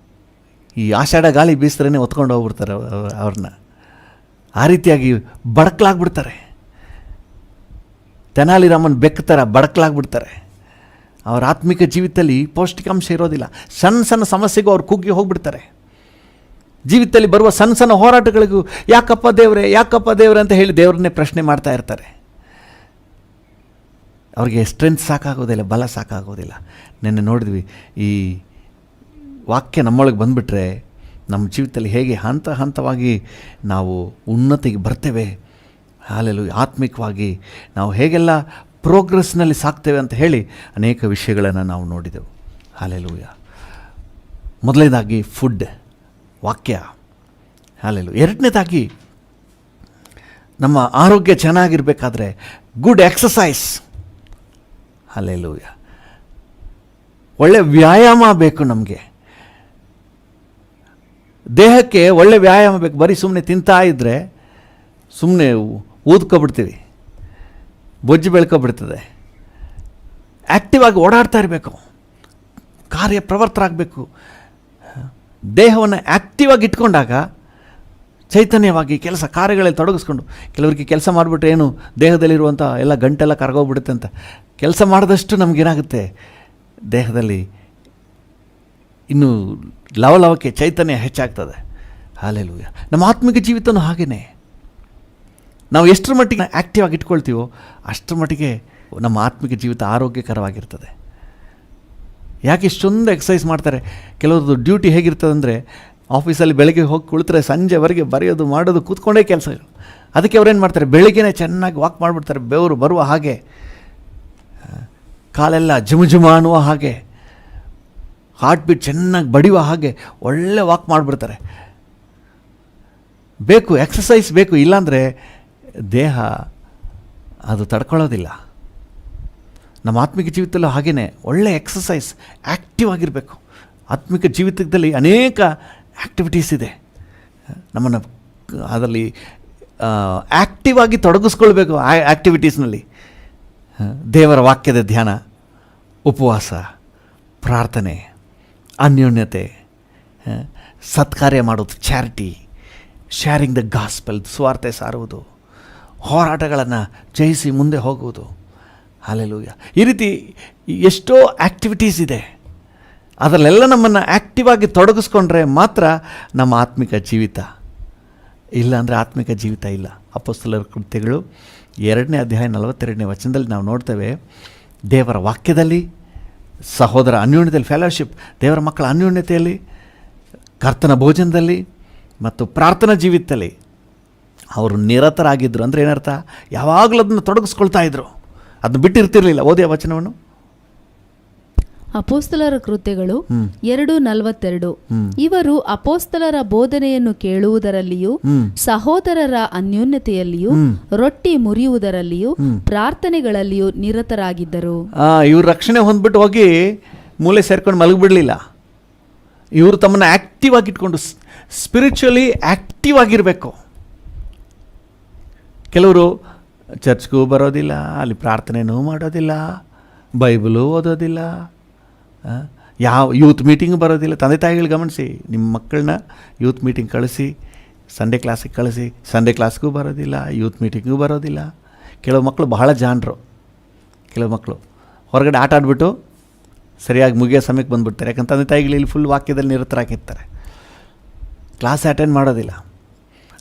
ಈ ಆಷಾಢ ಗಾಳಿ ಬೀಸಿದ್ರೇ ಹೊತ್ಕೊಂಡು ಹೋಗ್ಬಿಡ್ತಾರೆ ಅವ್ರನ್ನ. ಆ ರೀತಿಯಾಗಿ ಬಡಕಲಾಗ್ಬಿಡ್ತಾರೆ. ತೆನಾಲಿ ರಾಮನ್ ಬೆಕ್ಕ ಥರ ಬಡಕಲಾಗ್ಬಿಡ್ತಾರೆ. ಅವರ ಆತ್ಮಿಕ ಜೀವಿತದಲ್ಲಿ ಪೌಷ್ಟಿಕಾಂಶ ಇರೋದಿಲ್ಲ. ಸಣ್ಣ ಸಮಸ್ಯೆಗೂ ಅವ್ರು ಕುಗ್ಗಿ ಹೋಗ್ಬಿಡ್ತಾರೆ. ಜೀವಿತದಲ್ಲಿ ಬರುವ ಸಣ್ಣ ಹೋರಾಟಗಳಿಗೂ ಯಾಕಪ್ಪ ದೇವರೇ ಅಂತ ಹೇಳಿ ದೇವರನ್ನೇ ಪ್ರಶ್ನೆ ಮಾಡ್ತಾ ಇರ್ತಾರೆ. ಅವ್ರಿಗೆ ಸ್ಟ್ರೆಂತ್ ಸಾಕಾಗೋದಿಲ್ಲ, ಬಲ ಸಾಕಾಗೋದಿಲ್ಲ. ನೆನ್ನೆ ನೋಡಿದ್ವಿ, ಈ ವಾಕ್ಯ ನಮ್ಮೊಳಗೆ ಬಂದುಬಿಟ್ರೆ ನಮ್ಮ ಜೀವಿತದಲ್ಲಿ ಹೇಗೆ ಹಂತ ಹಂತವಾಗಿ ನಾವು ಉನ್ನತಿಗೆ ಬರ್ತೇವೆ. ಹಲ್ಲೆಲೂಯಾ. ಆತ್ಮಿಕವಾಗಿ ನಾವು ಹೇಗೆಲ್ಲ ಪ್ರೋಗ್ರೆಸ್ನಲ್ಲಿ ಸಾಕ್ತೇವೆ ಅಂತ ಹೇಳಿ ಅನೇಕ ವಿಷಯಗಳನ್ನು ನಾವು ನೋಡಿದೆವು. ಹಲ್ಲೆಲೂಯಾ. ಮೊದಲನೇದಾಗಿ ಫುಡ್, ವಾಕ್ಯ. ಹಲ್ಲೆಲೂಯಾ. ಎರಡನೇದಾಗಿ ನಮ್ಮ ಆರೋಗ್ಯ ಚೆನ್ನಾಗಿರಬೇಕಾದ್ರೆ ಗುಡ್ ಎಕ್ಸಸೈಸ್. ಹಲ್ಲೆಲೂಯಾ. ಒಳ್ಳೆ ವ್ಯಾಯಾಮ ಬೇಕು ನಮಗೆ. ದೇಹಕ್ಕೆ ಒಳ್ಳೆ ವ್ಯಾಯಾಮ ಬೇಕು. ಬರೀ ಸುಮ್ಮನೆ ತಿಂತಾ ಇದ್ದರೆ ಸುಮ್ಮನೆ ಊದ್ಕೊಬಿಡ್ತೀವಿ, ಬೊಜ್ಜು ಬೆಳ್ಕೊಬಿಡ್ತದೆ. ಆ್ಯಕ್ಟಿವ್ ಆಗಿ ಓಡಾಡ್ತಾ ಇರಬೇಕು, ಕಾರ್ಯಪ್ರವರ್ತರಾಗಬೇಕು. ದೇಹವನ್ನು ಆ್ಯಕ್ಟಿವ್ ಆಗಿ ಇಟ್ಕೊಂಡಾಗ ಚೈತನ್ಯವಾಗಿ ಕೆಲಸ ಕಾರ್ಯಗಳಲ್ಲಿ ತೊಡಗಿಸ್ಕೊಂಡು, ಕೆಲವರಿಗೆ ಕೆಲಸ ಮಾಡಿಬಿಟ್ರೆ ಏನು ದೇಹದಲ್ಲಿರುವಂಥ ಎಲ್ಲ ಗಂಟೆಲ್ಲ ಕರಗೋಗ್ಬಿಡುತ್ತೆ ಅಂತ. ಕೆಲಸ ಮಾಡಿದಷ್ಟು ನಮಗೇನಾಗುತ್ತೆ, ದೇಹದಲ್ಲಿ ಇನ್ನೂ ಲವಲವಕ್ಕೆ ಚೈತನ್ಯ ಹೆಚ್ಚಾಗ್ತದೆ. ಹಲ್ಲೆಲೂಯಾ. ನಮ್ಮ ಆತ್ಮಿಕ ಜೀವಿತನೂ ಹಾಗೆಯೇ. ನಾವು ಎಷ್ಟರ ಮಟ್ಟಿಗೆ ಆ್ಯಕ್ಟಿವ್ ಆಗಿ ಇಟ್ಕೊಳ್ತೀವೋ ಅಷ್ಟರ ಮಟ್ಟಿಗೆ ನಮ್ಮ ಆತ್ಮಿಕ ಜೀವಿತ ಆರೋಗ್ಯಕರವಾಗಿರ್ತದೆ. ಯಾಕೆ ಇಷ್ಟೊಂದು ಎಕ್ಸಸೈಸ್ ಮಾಡ್ತಾರೆ? ಕೆಲವ್ರದ್ದು ಡ್ಯೂಟಿ ಹೇಗಿರ್ತದೆ ಅಂದರೆ, ಆಫೀಸಲ್ಲಿ ಬೆಳಗ್ಗೆ ಹೋಗಿ ಕುಳಿತರೆ ಸಂಜೆವರೆಗೆ ಬರೆಯೋದು ಮಾಡೋದು ಕೂತ್ಕೊಂಡೇ ಕೆಲಸಗಳು. ಅದಕ್ಕೆ ಅವ್ರೇನು ಮಾಡ್ತಾರೆ, ಬೆಳಿಗ್ಗೆನೇ ಚೆನ್ನಾಗಿ ವಾಕ್ ಮಾಡಿಬಿಡ್ತಾರೆ. ಬೆವರು ಬರುವ ಹಾಗೆ, ಕಾಲೆಲ್ಲ ಜುಮುಜುಮ ಅನ್ನುವ ಹಾಗೆ, ಹಾರ್ಟ್ ಬೀಟ್ ಚೆನ್ನಾಗಿ ಬಡಿಯುವ ಹಾಗೆ ಒಳ್ಳೆ ವಾಕ್ ಮಾಡಿಬಿಡ್ತಾರೆ. ಬೇಕು, ಎಕ್ಸಸೈಸ್ ಬೇಕು. ಇಲ್ಲಾಂದರೆ ದೇಹ ಅದು ತಡ್ಕೊಳ್ಳೋದಿಲ್ಲ. ನಮ್ಮ ಆತ್ಮಿಕ ಜೀವಿತದಲ್ಲೂ ಹಾಗೆಯೇ ಒಳ್ಳೆ ಎಕ್ಸಸೈಸ್, ಆ್ಯಕ್ಟಿವ್ ಆಗಿರಬೇಕು. ಆತ್ಮಿಕ ಜೀವಿತದಲ್ಲಿ ಅನೇಕ ಆ್ಯಕ್ಟಿವಿಟೀಸ್ ಇದೆ. ನಮ್ಮನ್ನು ಅದರಲ್ಲಿ ಆ್ಯಕ್ಟಿವ್ ಆಗಿ ತೊಡಗಿಸ್ಕೊಳ್ಬೇಕು. ಆ್ಯಕ್ಟಿವಿಟೀಸ್ನಲ್ಲಿ ದೇವರ ವಾಕ್ಯದ ಧ್ಯಾನ, ಉಪವಾಸ, ಪ್ರಾರ್ಥನೆ, ಅನ್ಯೋನ್ಯತೆ, ಸತ್ಕಾರ್ಯ ಮಾಡೋದು, ಚಾರಿಟಿ, ಶೇರಿಂಗ್ ದ ಗಾಸ್ಪೆಲ್, ಸ್ವಾರ್ಥ ಸಾರುವುದು, ಹೋರಾಟಗಳನ್ನು ಜಯಿಸಿ ಮುಂದೆ ಹೋಗುವುದು. ಹಲ್ಲೆಲೂಯಾ. ಈ ರೀತಿ ಎಷ್ಟೋ ಆ್ಯಕ್ಟಿವಿಟೀಸ್ ಇದೆ. ಅದರಲ್ಲೆಲ್ಲ ನಮ್ಮನ್ನು ಆ್ಯಕ್ಟಿವ್ ಆಗಿ ತೊಡಗಿಸ್ಕೊಂಡ್ರೆ ಮಾತ್ರ ನಮ್ಮ ಆತ್ಮಿಕ ಜೀವಿತ. ಇಲ್ಲ ಅಂದರೆ ಆತ್ಮಿಕ ಜೀವಿತ ಇಲ್ಲ. ಅಪೊಸ್ತಲರ ಕೃತ್ಯಗಳು 2ನೇ ಅಧ್ಯಾಯ 42ನೇ ವಚನದಲ್ಲಿ ನಾವು ನೋಡ್ತೇವೆ, ದೇವರ ವಾಕ್ಯದಲ್ಲಿ, ಸಹೋದರ ಅನ್ಯೋನ್ಯತೆಯಲ್ಲಿ, ಫೆಲೋಶಿಪ್, ದೇವರ ಮಕ್ಕಳ ಅನ್ಯೋನ್ಯತೆಯಲ್ಲಿ, ಕರ್ತನ ಭೋಜನದಲ್ಲಿ ಮತ್ತು ಪ್ರಾರ್ಥನಾ ಜೀವಿತದಲ್ಲಿ ಅವರು ನಿರತರಾಗಿದ್ದರು. ಅಂದರೆ ಏನರ್ಥ? ಯಾವಾಗಲೂ ಅದನ್ನು ತೊಡಗಿಸ್ಕೊಳ್ತಾ ಇದ್ರು, ಅದನ್ನು ಬಿಟ್ಟಿರ್ತಿರ್ಲಿಲ್ಲ. ಓದಿ ಆ ವಚನವನ್ನು. ಅಪೋಸ್ತಲರ ಕೃತ್ಯಗಳು 2:42. ಇವರು ಅಪೋಸ್ತಲರ ಬೋಧನೆಯನ್ನು ಕೇಳುವುದರಲ್ಲಿಯೂ ಸಹೋದರರ ಅನ್ಯೋನ್ಯತೆಯಲ್ಲಿಯೂ ರೊಟ್ಟಿ ಮುರಿಯುವುದರಲ್ಲಿಯೂ ಪ್ರಾರ್ಥನೆಗಳಲ್ಲಿಯೂ ನಿರತರಾಗಿದ್ದರು. ಇವ್ರು ರಕ್ಷಣೆ ಹೊಂದ್ಬಿಟ್ಟು ಹೋಗಿ ಮೂಲೆ ಸೇರ್ಕೊಂಡು ಮಲಗಿಬಿಡಲಿಲ್ಲ. ಇವರು ತಮ್ಮನ್ನು ಆ್ಯಕ್ಟಿವ್ ಆಗಿ ಇಟ್ಕೊಂಡು ಸ್ಪಿರಿಚುವಲಿ ಆ್ಯಕ್ಟಿವ್ ಆಗಿರಬೇಕು. ಕೆಲವರು ಚರ್ಚ್ಗೂ ಬರೋದಿಲ್ಲ, ಅಲ್ಲಿ ಪ್ರಾರ್ಥನೆನೂ ಮಾಡೋದಿಲ್ಲ, ಬೈಬಲು ಓದೋದಿಲ್ಲ, ಯಾವ ಯೂತ್ ಮೀಟಿಂಗ್ ಬರೋದಿಲ್ಲ. ತಂದೆ ತಾಯಿಗಳು ಗಮನಿಸಿ, ನಿಮ್ಮ ಮಕ್ಕಳನ್ನ ಯೂತ್ ಮೀಟಿಂಗ್ ಕಳಿಸಿ, ಸಂಡೇ ಕ್ಲಾಸಿಗೆ ಕಳಿಸಿ. ಸಂಡೇ ಕ್ಲಾಸ್ಗೂ ಬರೋದಿಲ್ಲ, ಯೂತ್ ಮೀಟಿಂಗೂ ಬರೋದಿಲ್ಲ. ಕೆಲವು ಮಕ್ಕಳು ಬಹಳ ಜಾಣರು. ಕೆಲವು ಮಕ್ಕಳು ಹೊರಗಡೆ ಆಟ ಆಡ್ಬಿಟ್ಟು ಸರಿಯಾಗಿ ಮುಗಿಯೋ ಸಮಯಕ್ಕೆ ಬಂದುಬಿಡ್ತಾರೆ. ಯಾಕಂದ್ರೆ ತಂದೆ ತಾಯಿಗಳು ಇಲ್ಲಿ ಫುಲ್ ವಾಕ್ಯದಲ್ಲಿ ನಿರತರಾಗಿರ್ತಾರೆ, ಕ್ಲಾಸ್ ಅಟೆಂಡ್ ಮಾಡೋದಿಲ್ಲ.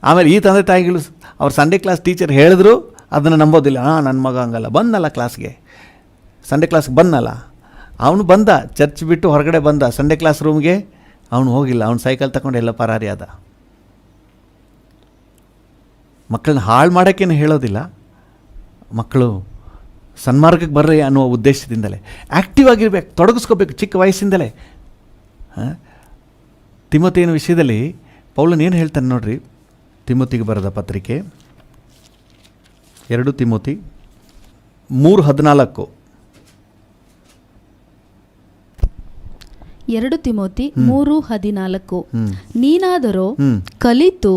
ಆಮೇಲೆ ಈ ತಂದೆ ತಾಯಿಗಳು ಅವ್ರ ಸಂಡೇ ಕ್ಲಾಸ್ ಟೀಚರ್ ಹೇಳಿದ್ರು ಅದನ್ನು ನಂಬೋದಿಲ್ಲ. ನನ್ನ ಮಗ ಹಂಗಲ್ಲ, ಬಂದಲ್ಲ ಕ್ಲಾಸ್ಗೆ, ಸಂಡೇ ಕ್ಲಾಸ್ಗೆ ಬಂದಲ್ಲ, ಅವನು ಬಂದ, ಚರ್ಚ್ ಬಿಟ್ಟು ಹೊರಗಡೆ ಬಂದ, ಸಂಡೇ ಕ್ಲಾಸ್ ರೂಮ್ಗೆ ಅವನು ಹೋಗಿಲ್ಲ, ಅವನು ಸೈಕಲ್ ತಗೊಂಡು ಎಲ್ಲ ಪರಾರಿ ಆದ. ಮಕ್ಕಳನ್ನ ಹಾಳು ಮಾಡೋಕ್ಕೇನು ಹೇಳೋದಿಲ್ಲ, ಮಕ್ಕಳು ಸನ್ಮಾರ್ಗಕ್ಕೆ ಬರ್ರಿ ಅನ್ನುವ ಉದ್ದೇಶದಿಂದಲೇ ಆ್ಯಕ್ಟಿವ್ ಆಗಿರ್ಬೇಕು, ತೊಡಗಿಸ್ಕೋಬೇಕು ಚಿಕ್ಕ ವಯಸ್ಸಿಂದಲೇ. ತಿಮೋತಿಯನ ವಿಷಯದಲ್ಲಿ ಪೌಲನ್ ಏನು ಹೇಳ್ತಾನೆ ನೋಡ್ರಿ. ತಿಮೋತಿಗೆ ಬರೆದ ಪತ್ರಿಕೆ 2 ತಿಮೋತಿ 3:14. 2 ತಿಮೋತಿ 3:14. ನೀನಾದರೋ ಕಲಿತು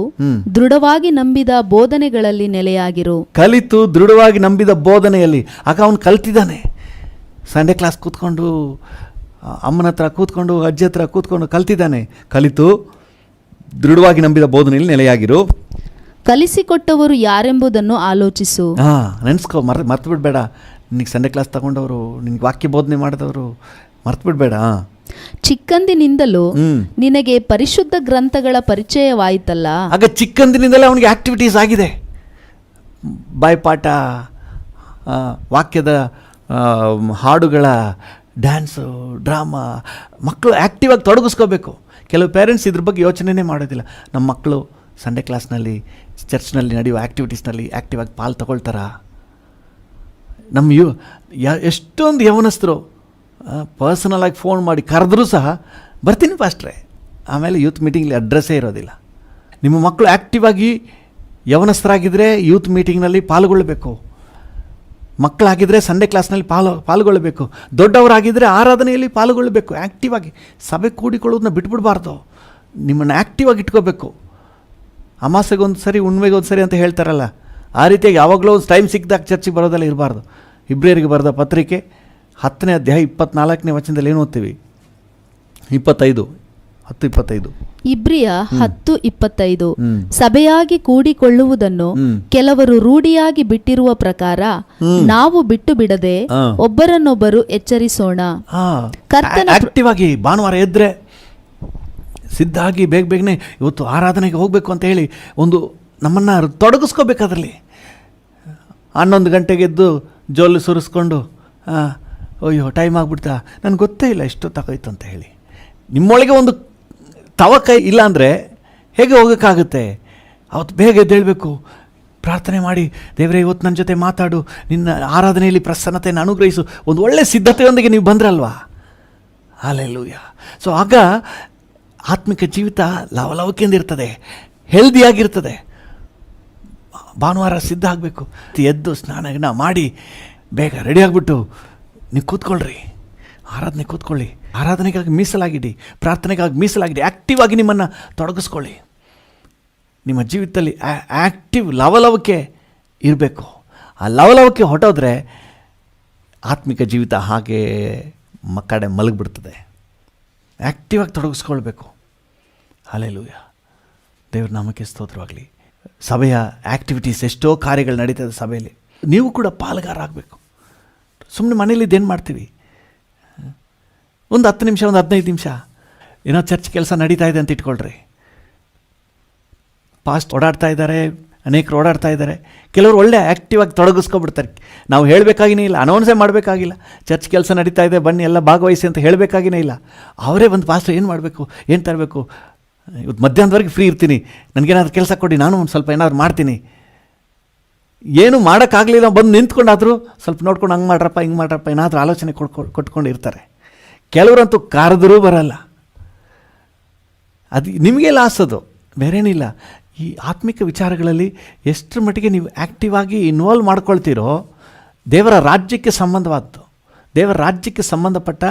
ದೃಢವಾಗಿ ನಂಬಿದ ಬೋಧನೆಗಳಲ್ಲಿ ನೆಲೆಯಾಗಿರು. ಕಲಿತು ದೃಢವಾಗಿ ನಂಬಿದ ಬೋಧನೆಯಲ್ಲಿ. ಆಗ ಅವನು ಕಲ್ತಿದ್ದಾನೆ. ಸಂಡೇ ಕ್ಲಾಸ್ ಕೂತ್ಕೊಂಡು, ಅಮ್ಮನ ಹತ್ರ ಕೂತ್ಕೊಂಡು, ಅಜ್ಜಿ ಹತ್ರ ಕೂತ್ಕೊಂಡು ಕಲ್ತಿದ್ದಾನೆ. ಕಲಿತು ದೃಢವಾಗಿ ನಂಬಿದ ಬೋಧನೆಯಲ್ಲಿ ನೆಲೆಯಾಗಿರು. ಕಲಿಸಿಕೊಟ್ಟವರು ಯಾರೆಂಬುದನ್ನು ಆಲೋಚಿಸು. ನೆನೆಸ್ಕೊ, ಮರ್ತು ಬಿಡಬೇಡ. ನಿನಗೆ ಸಂಡೇ ಕ್ಲಾಸ್ ತಗೊಂಡವರು, ನಿನಗೆ ವಾಕ್ಯ ಬೋಧನೆ ಮಾಡಿದವರು ಮರ್ತು ಬಿಡಬೇಡ. ಚಿಕ್ಕಂದಿನಿಂದಲೂ ನಿನಗೆ ಪರಿಶುದ್ಧ ಗ್ರಂಥಗಳ ಪರಿಚಯವಾಯಿತಲ್ಲ. ಆಗ ಚಿಕ್ಕಂದಿನಿಂದಲೇ ಅವನಿಗೆ ಆಕ್ಟಿವಿಟೀಸ್ ಆಗಿದೆ. ಬಾಯ್ಪಾಠ, ವಾಕ್ಯದ ಹಾಡುಗಳ, ಡ್ಯಾನ್ಸು, ಡ್ರಾಮಾ. ಮಕ್ಕಳು ಆ್ಯಕ್ಟಿವ್ ಆಗಿ ತೊಡಗಿಸ್ಕೋಬೇಕು. ಕೆಲವು ಪೇರೆಂಟ್ಸ್ ಇದ್ರ ಬಗ್ಗೆ ಯೋಚನೆನೇ ಮಾಡೋದಿಲ್ಲ. ನಮ್ಮ ಮಕ್ಕಳು ಸಂಡೇ ಕ್ಲಾಸ್ನಲ್ಲಿ, ಚರ್ಚ್ನಲ್ಲಿ ನಡೆಯುವ ಆ್ಯಕ್ಟಿವಿಟೀಸ್ನಲ್ಲಿ ಆ್ಯಕ್ಟಿವ್ ಆಗಿ ಪಾಲು ತಗೊಳ್ತಾರ? ನಮ್ಮ ಎಷ್ಟೊಂದು ಯವನಸ್ಥರು ಪರ್ಸನಲಾಗಿ ಫೋನ್ ಮಾಡಿ ಕರೆದ್ರೂ ಸಹ ಬರ್ತೀನಿ ಪಾಸ್ಟ್ರೆ, ಆಮೇಲೆ ಯೂತ್ ಮೀಟಿಂಗ್ಲಿ ಅಡ್ರೆಸ್ಸೇ ಇರೋದಿಲ್ಲ. ನಿಮ್ಮ ಮಕ್ಕಳು ಆ್ಯಕ್ಟಿವ್ ಆಗಿ ಯವನಸ್ಥರಾಗಿದ್ದರೆ ಯೂತ್ ಮೀಟಿಂಗ್ನಲ್ಲಿ ಪಾಲ್ಗೊಳ್ಳಬೇಕು. ಮಕ್ಕಳಾಗಿದ್ದರೆ ಸಂಡೇ ಕ್ಲಾಸ್ನಲ್ಲಿ ಪಾಲ್ಗೊಳ್ಳಬೇಕು. ದೊಡ್ಡವರಾಗಿದ್ದರೆ ಆರಾಧನೆಯಲ್ಲಿ ಪಾಲ್ಗೊಳ್ಳಬೇಕು. ಆ್ಯಕ್ಟಿವ್ ಆಗಿ ಸಭೆ ಕೂಡಿಕೊಳ್ಳೋದನ್ನ ಬಿಟ್ಬಿಡಬಾರ್ದು. ನಿಮ್ಮನ್ನು ಆ್ಯಕ್ಟಿವ್ ಆಗಿ ಇಟ್ಕೋಬೇಕು. ಅಮಾಸೆಗೊಂದು ಸರಿ, ಹುಣ್ಮೆಗೊಂದು ಸರಿ ಅಂತ ಹೇಳ್ತಾರಲ್ಲ, ಆ ರೀತಿಯಾಗಿ ಯಾವಾಗಲೂ ಒಂದು ಟೈಮ್ ಸಿಕ್ಕಿದಾಗ ಚರ್ಚಿಗೆ ಬರೋದೆಲ್ಲ ಇರಬಾರ್ದು. ಇಬ್ರಿಯರಿಗೆ ಬರೆದ ಪತ್ರಿಕೆ 10ನೇ ಅಧ್ಯಾಯ 24ನೇ ವಚನದಲ್ಲಿ ಏನು ಓದ್ತೀವಿ? 10:25. ಇಬ್ರಿಯ 10:25. ಸಭೆಯಾಗಿ ಕೂಡಿಕೊಳ್ಳುವುದನ್ನು ಕೆಲವರು ರೂಢಿಯಾಗಿ ಬಿಟ್ಟಿರುವ ಪ್ರಕಾರ ನಾವು ಬಿಟ್ಟು ಬಿಡದೆ ಒಬ್ಬರನ್ನೊಬ್ಬರು ಎಚ್ಚರಿಸೋಣ. ಆಕ್ಟಿವ್ ಆಗಿ ಭಾನುವಾರ ಎದ್ರೆ ಸಿದ್ಧಾಗಿ ಬೇಗನೆ ಇವತ್ತು ಆರಾಧನೆಗೆ ಹೋಗಬೇಕು ಅಂತ ಹೇಳಿ ಒಂದು ನಮ್ಮನ್ನು ತೊಡಗಿಸ್ಕೋಬೇಕಾದ್ರಲ್ಲಿ. 11 ಗಂಟೆಗೆ ಎದ್ದು ಜೋಲು ಸುರಿಸ್ಕೊಂಡು ಅಯ್ಯೋ ಟೈಮ್ ಆಗಿಬಿಡ್ತಾ, ನನಗೆ ಗೊತ್ತೇ ಇಲ್ಲ ಎಷ್ಟೊತ್ತಾಗೋಯ್ತು ಅಂತ ಹೇಳಿ ನಿಮ್ಮೊಳಗೆ ಒಂದು ತವಕ ಇಲ್ಲ ಅಂದರೆ ಹೇಗೆ ಹೋಗೋಕ್ಕಾಗುತ್ತೆ? ಅವತ್ತು ಬೇಗ ಎದ್ದೇಳಬೇಕು, ಪ್ರಾರ್ಥನೆ ಮಾಡಿ, ದೇವರೇ ಇವತ್ತು ನನ್ನ ಜೊತೆ ಮಾತಾಡು, ನಿನ್ನ ಆರಾಧನೆಯಲ್ಲಿ ಪ್ರಸನ್ನತೆಯನ್ನು ಅನುಗ್ರಹಿಸು, ಒಂದು ಒಳ್ಳೆಯ ಸಿದ್ಧತೆಯೊಂದಿಗೆ ನೀವು ಬಂದ್ರಲ್ವಾ? ಹಲ್ಲೆಲೂಯಾ. ಸೊ ಆಗ ಆತ್ಮಿಕ ಜೀವಿತ ಲವಲವಿಕೆಯಿಂದಿರ್ತದೆ, ಹೆಲ್ದಿಯಾಗಿರ್ತದೆ. ಭಾನುವಾರ ಸಿದ್ಧ ಆಗಬೇಕು, ಎದ್ದು ಸ್ನಾನ ಮಾಡಿ ಬೇಗ ರೆಡಿ ಆಗಿಬಿಟ್ಟು ನೀವು ಕೂತ್ಕೊಳ್ರಿ, ಆರಾಧನೆ ಕೂತ್ಕೊಳ್ಳಿ, ಆರಾಧನೆಗಾಗಿ ಮೀಸಲಾಗಿಡಿ, ಪ್ರಾರ್ಥನೆಗಾಗಿ ಮೀಸಲಾಗಿಡಿ, ಆ್ಯಕ್ಟಿವ್ ಆಗಿ ನಿಮ್ಮನ್ನು ತೊಡಗಿಸ್ಕೊಳ್ಳಿ. ನಿಮ್ಮ ಜೀವಿತದಲ್ಲಿ ಆ್ಯಕ್ಟಿವ್ ಲವಲವಿಕೆ ಇರಬೇಕು. ಆ ಲವಲವಿಕೆ ಹೊಟ್ಟೋದ್ರೆ ಆತ್ಮಿಕ ಜೀವಿತ ಹಾಗೆ ಕಡೆ ಮಲಗಿಬಿಡ್ತದೆ. ಆ್ಯಕ್ಟಿವ್ ಆಗಿ ತೊಡಗಿಸ್ಕೊಳ್ಬೇಕು. ಹಲ್ಲೆಲೂಯ, ದೇವ್ರ ನಾಮಕ್ಕೆ ಸ್ತೋತ್ರವಾಗಲಿ. ಸಭೆಯ ಆ್ಯಕ್ಟಿವಿಟೀಸ್, ಎಷ್ಟೋ ಕಾರ್ಯಗಳು ನಡೀತದೆ ಸಭೆಯಲ್ಲಿ. ನೀವು ಕೂಡ ಪಾಲುಗಾರ ಆಗಬೇಕು. ಸುಮ್ಮನೆ ಮನೇಲಿ ಇದೇನು ಮಾಡ್ತೀವಿ, ಒಂದು 10 ನಿಮಿಷ, ಒಂದು 15 ನಿಮಿಷ ಏನೋ ಚರ್ಚ್ ಕೆಲಸ ನಡೀತಾ ಇದೆ ಅಂತ ಇಟ್ಕೊಳ್ರಿ. ಪಾಸ್ಟ್ ಓಡಾಡ್ತಾ ಇದ್ದಾರೆ, ಅನೇಕರು ಓಡಾಡ್ತಾ ಇದ್ದಾರೆ. ಕೆಲವರು ಒಳ್ಳೆ ಆ್ಯಕ್ಟಿವ್ ಆಗಿ ತೊಡಗಿಸ್ಕೊಬಿಡ್ತಾರೆ. ನಾವು ಹೇಳಬೇಕಾಗಿನೇ ಇಲ್ಲ, ಅನೌನ್ಸೇ ಮಾಡಬೇಕಾಗಿಲ್ಲ. ಚರ್ಚ್ ಕೆಲಸ ನಡೀತಾ ಇದೆ, ಬನ್ನಿ ಎಲ್ಲ ಭಾಗವಹಿಸಿ ಅಂತ ಹೇಳಬೇಕಾಗಿನೇ ಇಲ್ಲ. ಅವರೇ ಬಂದು ಪಾಸ್ಟರ್ ಏನು ಮಾಡಬೇಕು, ಏನು ತರಬೇಕು, ಇವತ್ತು ಮಧ್ಯಾಹ್ನದವರೆಗೆ ಫ್ರೀ ಇರ್ತೀನಿ, ನನಗೇನಾದ್ರು ಕೆಲಸ ಕೊಡಿ, ನಾನು ಒಂದು ಸ್ವಲ್ಪ ಏನಾದ್ರು ಮಾಡ್ತೀನಿ. ಏನು ಮಾಡೋಕ್ಕಾಗಲಿಲ್ಲ, ಬಂದು ನಿಂತ್ಕೊಂಡಾದರೂ ಸ್ವಲ್ಪ ನೋಡ್ಕೊಂಡು ಹಂಗೆ ಮಾಡ್ರಪ್ಪ, ಹಿಂಗೆ ಮಾಡ್ರಪ್ಪ, ಏನಾದರೂ ಆಲೋಚನೆ ಕೊಟ್ಕೊಂಡು ಇರ್ತಾರೆ. ಕೆಲವರಂತೂ ಕರೆದರೂ ಬರಲ್ಲ. ಅದು ನಿಮಗೆ ಲಾಸ್, ಅದು ಬೇರೇನಿಲ್ಲ. ಈ ಆತ್ಮಿಕ ವಿಚಾರಗಳಲ್ಲಿ ಎಷ್ಟರ ಮಟ್ಟಿಗೆ ನೀವು ಆ್ಯಕ್ಟಿವ್ ಆಗಿ ಇನ್ವಾಲ್ವ್ ಮಾಡ್ಕೊಳ್ತೀರೋ, ದೇವರ ರಾಜ್ಯಕ್ಕೆ ಸಂಬಂಧವಾದ್ದು, ದೇವರ ರಾಜ್ಯಕ್ಕೆ ಸಂಬಂಧಪಟ್ಟ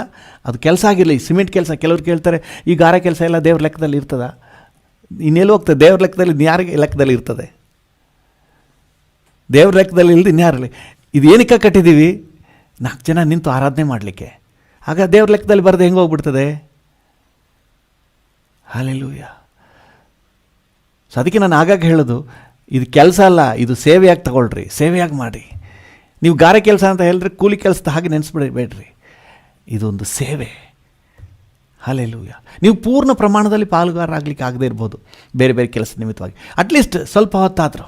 ಅದು ಕೆಲಸ ಆಗಿರಲಿ. ಸಿಮೆಂಟ್ ಕೆಲಸ, ಕೆಲವ್ರು ಕೇಳ್ತಾರೆ ಈ ಗಾರ ಕೆಲಸ ಎಲ್ಲ ದೇವ್ರ ಲೆಕ್ಕದಲ್ಲಿ ಇರ್ತದ? ಇನ್ನೆಲ್ಲೂ ಹೋಗ್ತದೆ? ದೇವ್ರ ಲೆಕ್ಕದಲ್ಲಿ ಇನ್ಯಾರಿಗೆ ಲೆಕ್ಕದಲ್ಲಿ ಇರ್ತದೆ? ದೇವ್ರ ಲೆಕ್ಕದಲ್ಲಿ ಇಲ್ಲದೆ ಇನ್ಯಾರಲ್ಲಿ? ಇದು ಏನಕ್ಕೆ ಕಟ್ಟಿದ್ದೀವಿ? 4 ಜನ ನಿಂತು ಆರಾಧನೆ ಮಾಡಲಿಕ್ಕೆ. ಆಗ ದೇವ್ರ ಲೆಕ್ಕದಲ್ಲಿ ಬರದೆ ಹೆಂಗೆ ಹೋಗ್ಬಿಡ್ತದೆ? ಹಲ್ಲೆಲೂಯ. ಸೊ ಅದಕ್ಕೆ ನಾನು ಆಗಾಗ ಹೇಳೋದು, ಇದು ಕೆಲಸ ಅಲ್ಲ, ಇದು ಸೇವೆಯಾಗಿ ತಗೊಳ್ರಿ, ಸೇವೆಯಾಗಿ ಮಾಡಿ. ನೀವು ಗಾರೆ ಕೆಲಸ ಅಂತ ಹೇಳಿದ್ರೆ ಕೂಲಿ ಕೆಲಸದ ಹಾಗೆ ನೆನೆಸ್ಬಿಡಬೇಡ್ರಿ, ಇದೊಂದು ಸೇವೆ. ಹಲ್ಲೆಲೂಯ. ನೀವು ಪೂರ್ಣ ಪ್ರಮಾಣದಲ್ಲಿ ಪಾಲುಗಾರರಾಗಲಿಕ್ಕೆ ಆಗದೇ ಇರ್ಬೋದು ಬೇರೆ ಬೇರೆ ಕೆಲಸ ನಿಮಿತ್ತವಾಗಿ. ಅಟ್ಲೀಸ್ಟ್ ಸ್ವಲ್ಪ ಹೊತ್ತಾದರೂ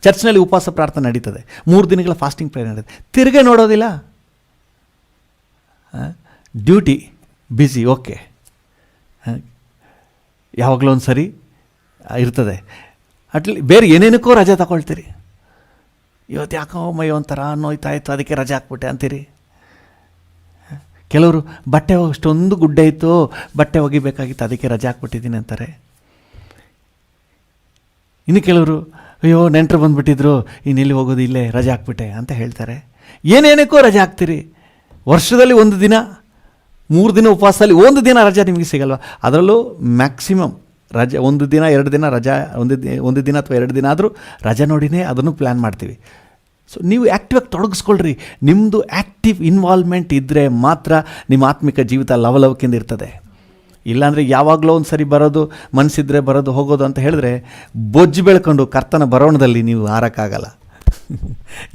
ಚರ್ಚ್ನಲ್ಲಿ ಉಪವಾಸ ಪ್ರಾರ್ಥನೆ ನಡೀತದೆ, 3 ದಿನಗಳ ಫಾಸ್ಟಿಂಗ್ ಪ್ರೇಯರ್ ನಡೀತದೆ. ತಿರುಗೇ ನೋಡೋದಿಲ್ಲ, ಡ್ಯೂಟಿ ಬ್ಯುಸಿ, ಓಕೆ, ಯಾವಾಗಲೂ ಒಂದು ಸರಿ ಇರ್ತದೆ. ಬೇರೆ ಏನೇನಕ್ಕೋ ರಜೆ ತಗೊಳ್ತೀರಿ. ಇವತ್ತು ಯಾಕೋ ಮೈ ಒಂಥರ ನೋಯ್ತಾಯಿತ್ತು, ಅದಕ್ಕೆ ರಜೆ ಹಾಕ್ಬಿಟ್ಟೆ ಅಂತೀರಿ. ಕೆಲವರು ಬಟ್ಟೆ ಅಷ್ಟೊಂದು ಗುಡ್ಡೆ ಇತ್ತು, ಬಟ್ಟೆ ಒಗಿಬೇಕಾಗಿತ್ತು, ಅದಕ್ಕೆ ರಜೆ ಹಾಕ್ಬಿಟ್ಟಿದ್ದೀನಿ ಅಂತಾರೆ. ಇನ್ನು ಕೆಲವರು ಅಯ್ಯೋ ನೆಂಟರು ಬಂದುಬಿಟ್ಟಿದ್ರು, ಇನ್ನೆಲ್ಲಿ ಹೋಗೋದು, ಇಲ್ಲೇ ರಜೆ ಹಾಕ್ಬಿಟ್ಟೆ ಅಂತ ಹೇಳ್ತಾರೆ. ಏನೇನಕ್ಕೋ ರಜೆ ಹಾಕ್ತೀರಿ. ವರ್ಷದಲ್ಲಿ 1 ದಿನ, 3 ದಿನ ಉಪವಾಸದಲ್ಲಿ 1 ದಿನ ರಜೆ ನಿಮಗೆ ಸಿಗಲ್ವ? ಅದರಲ್ಲೂ ಮ್ಯಾಕ್ಸಿಮಮ್ ರಜೆ 1 ದಿನ 2 ದಿನ ರಜಾ, ಒಂದು ದಿನ ಅಥವಾ 2 ದಿನ ಆದರೂ ರಜೆ ನೋಡಿನೇ ಅದನ್ನು ಪ್ಲ್ಯಾನ್ ಮಾಡ್ತೀವಿ. ಸೊ ನೀವು ಆ್ಯಕ್ಟಿವಾಗಿ ತೊಡಗಿಸ್ಕೊಳ್ರಿ. ನಿಮ್ಮದು ಆ್ಯಕ್ಟಿವ್ ಇನ್ವಾಲ್ವ್ಮೆಂಟ್ ಇದ್ದರೆ ಮಾತ್ರ ನಿಮ್ಮ ಆತ್ಮಿಕ ಜೀವಿತ ಲವಲವಿಕೆಯಿಂದ ಇರ್ತದೆ. ಇಲ್ಲಾಂದರೆ ಯಾವಾಗಲೂ ಒಂದು ಸರಿ ಬರೋದು, ಮನಸ್ಸಿದ್ರೆ ಬರೋದು ಹೋಗೋದು ಅಂತ ಹೇಳಿದ್ರೆ ಬೊಜ್ಜು ಬೆಳ್ಕೊಂಡು ಕರ್ತನ ಬರೋಣದಲ್ಲಿ ನೀವು ಆರಕ್ಕಾಗಲ್ಲ.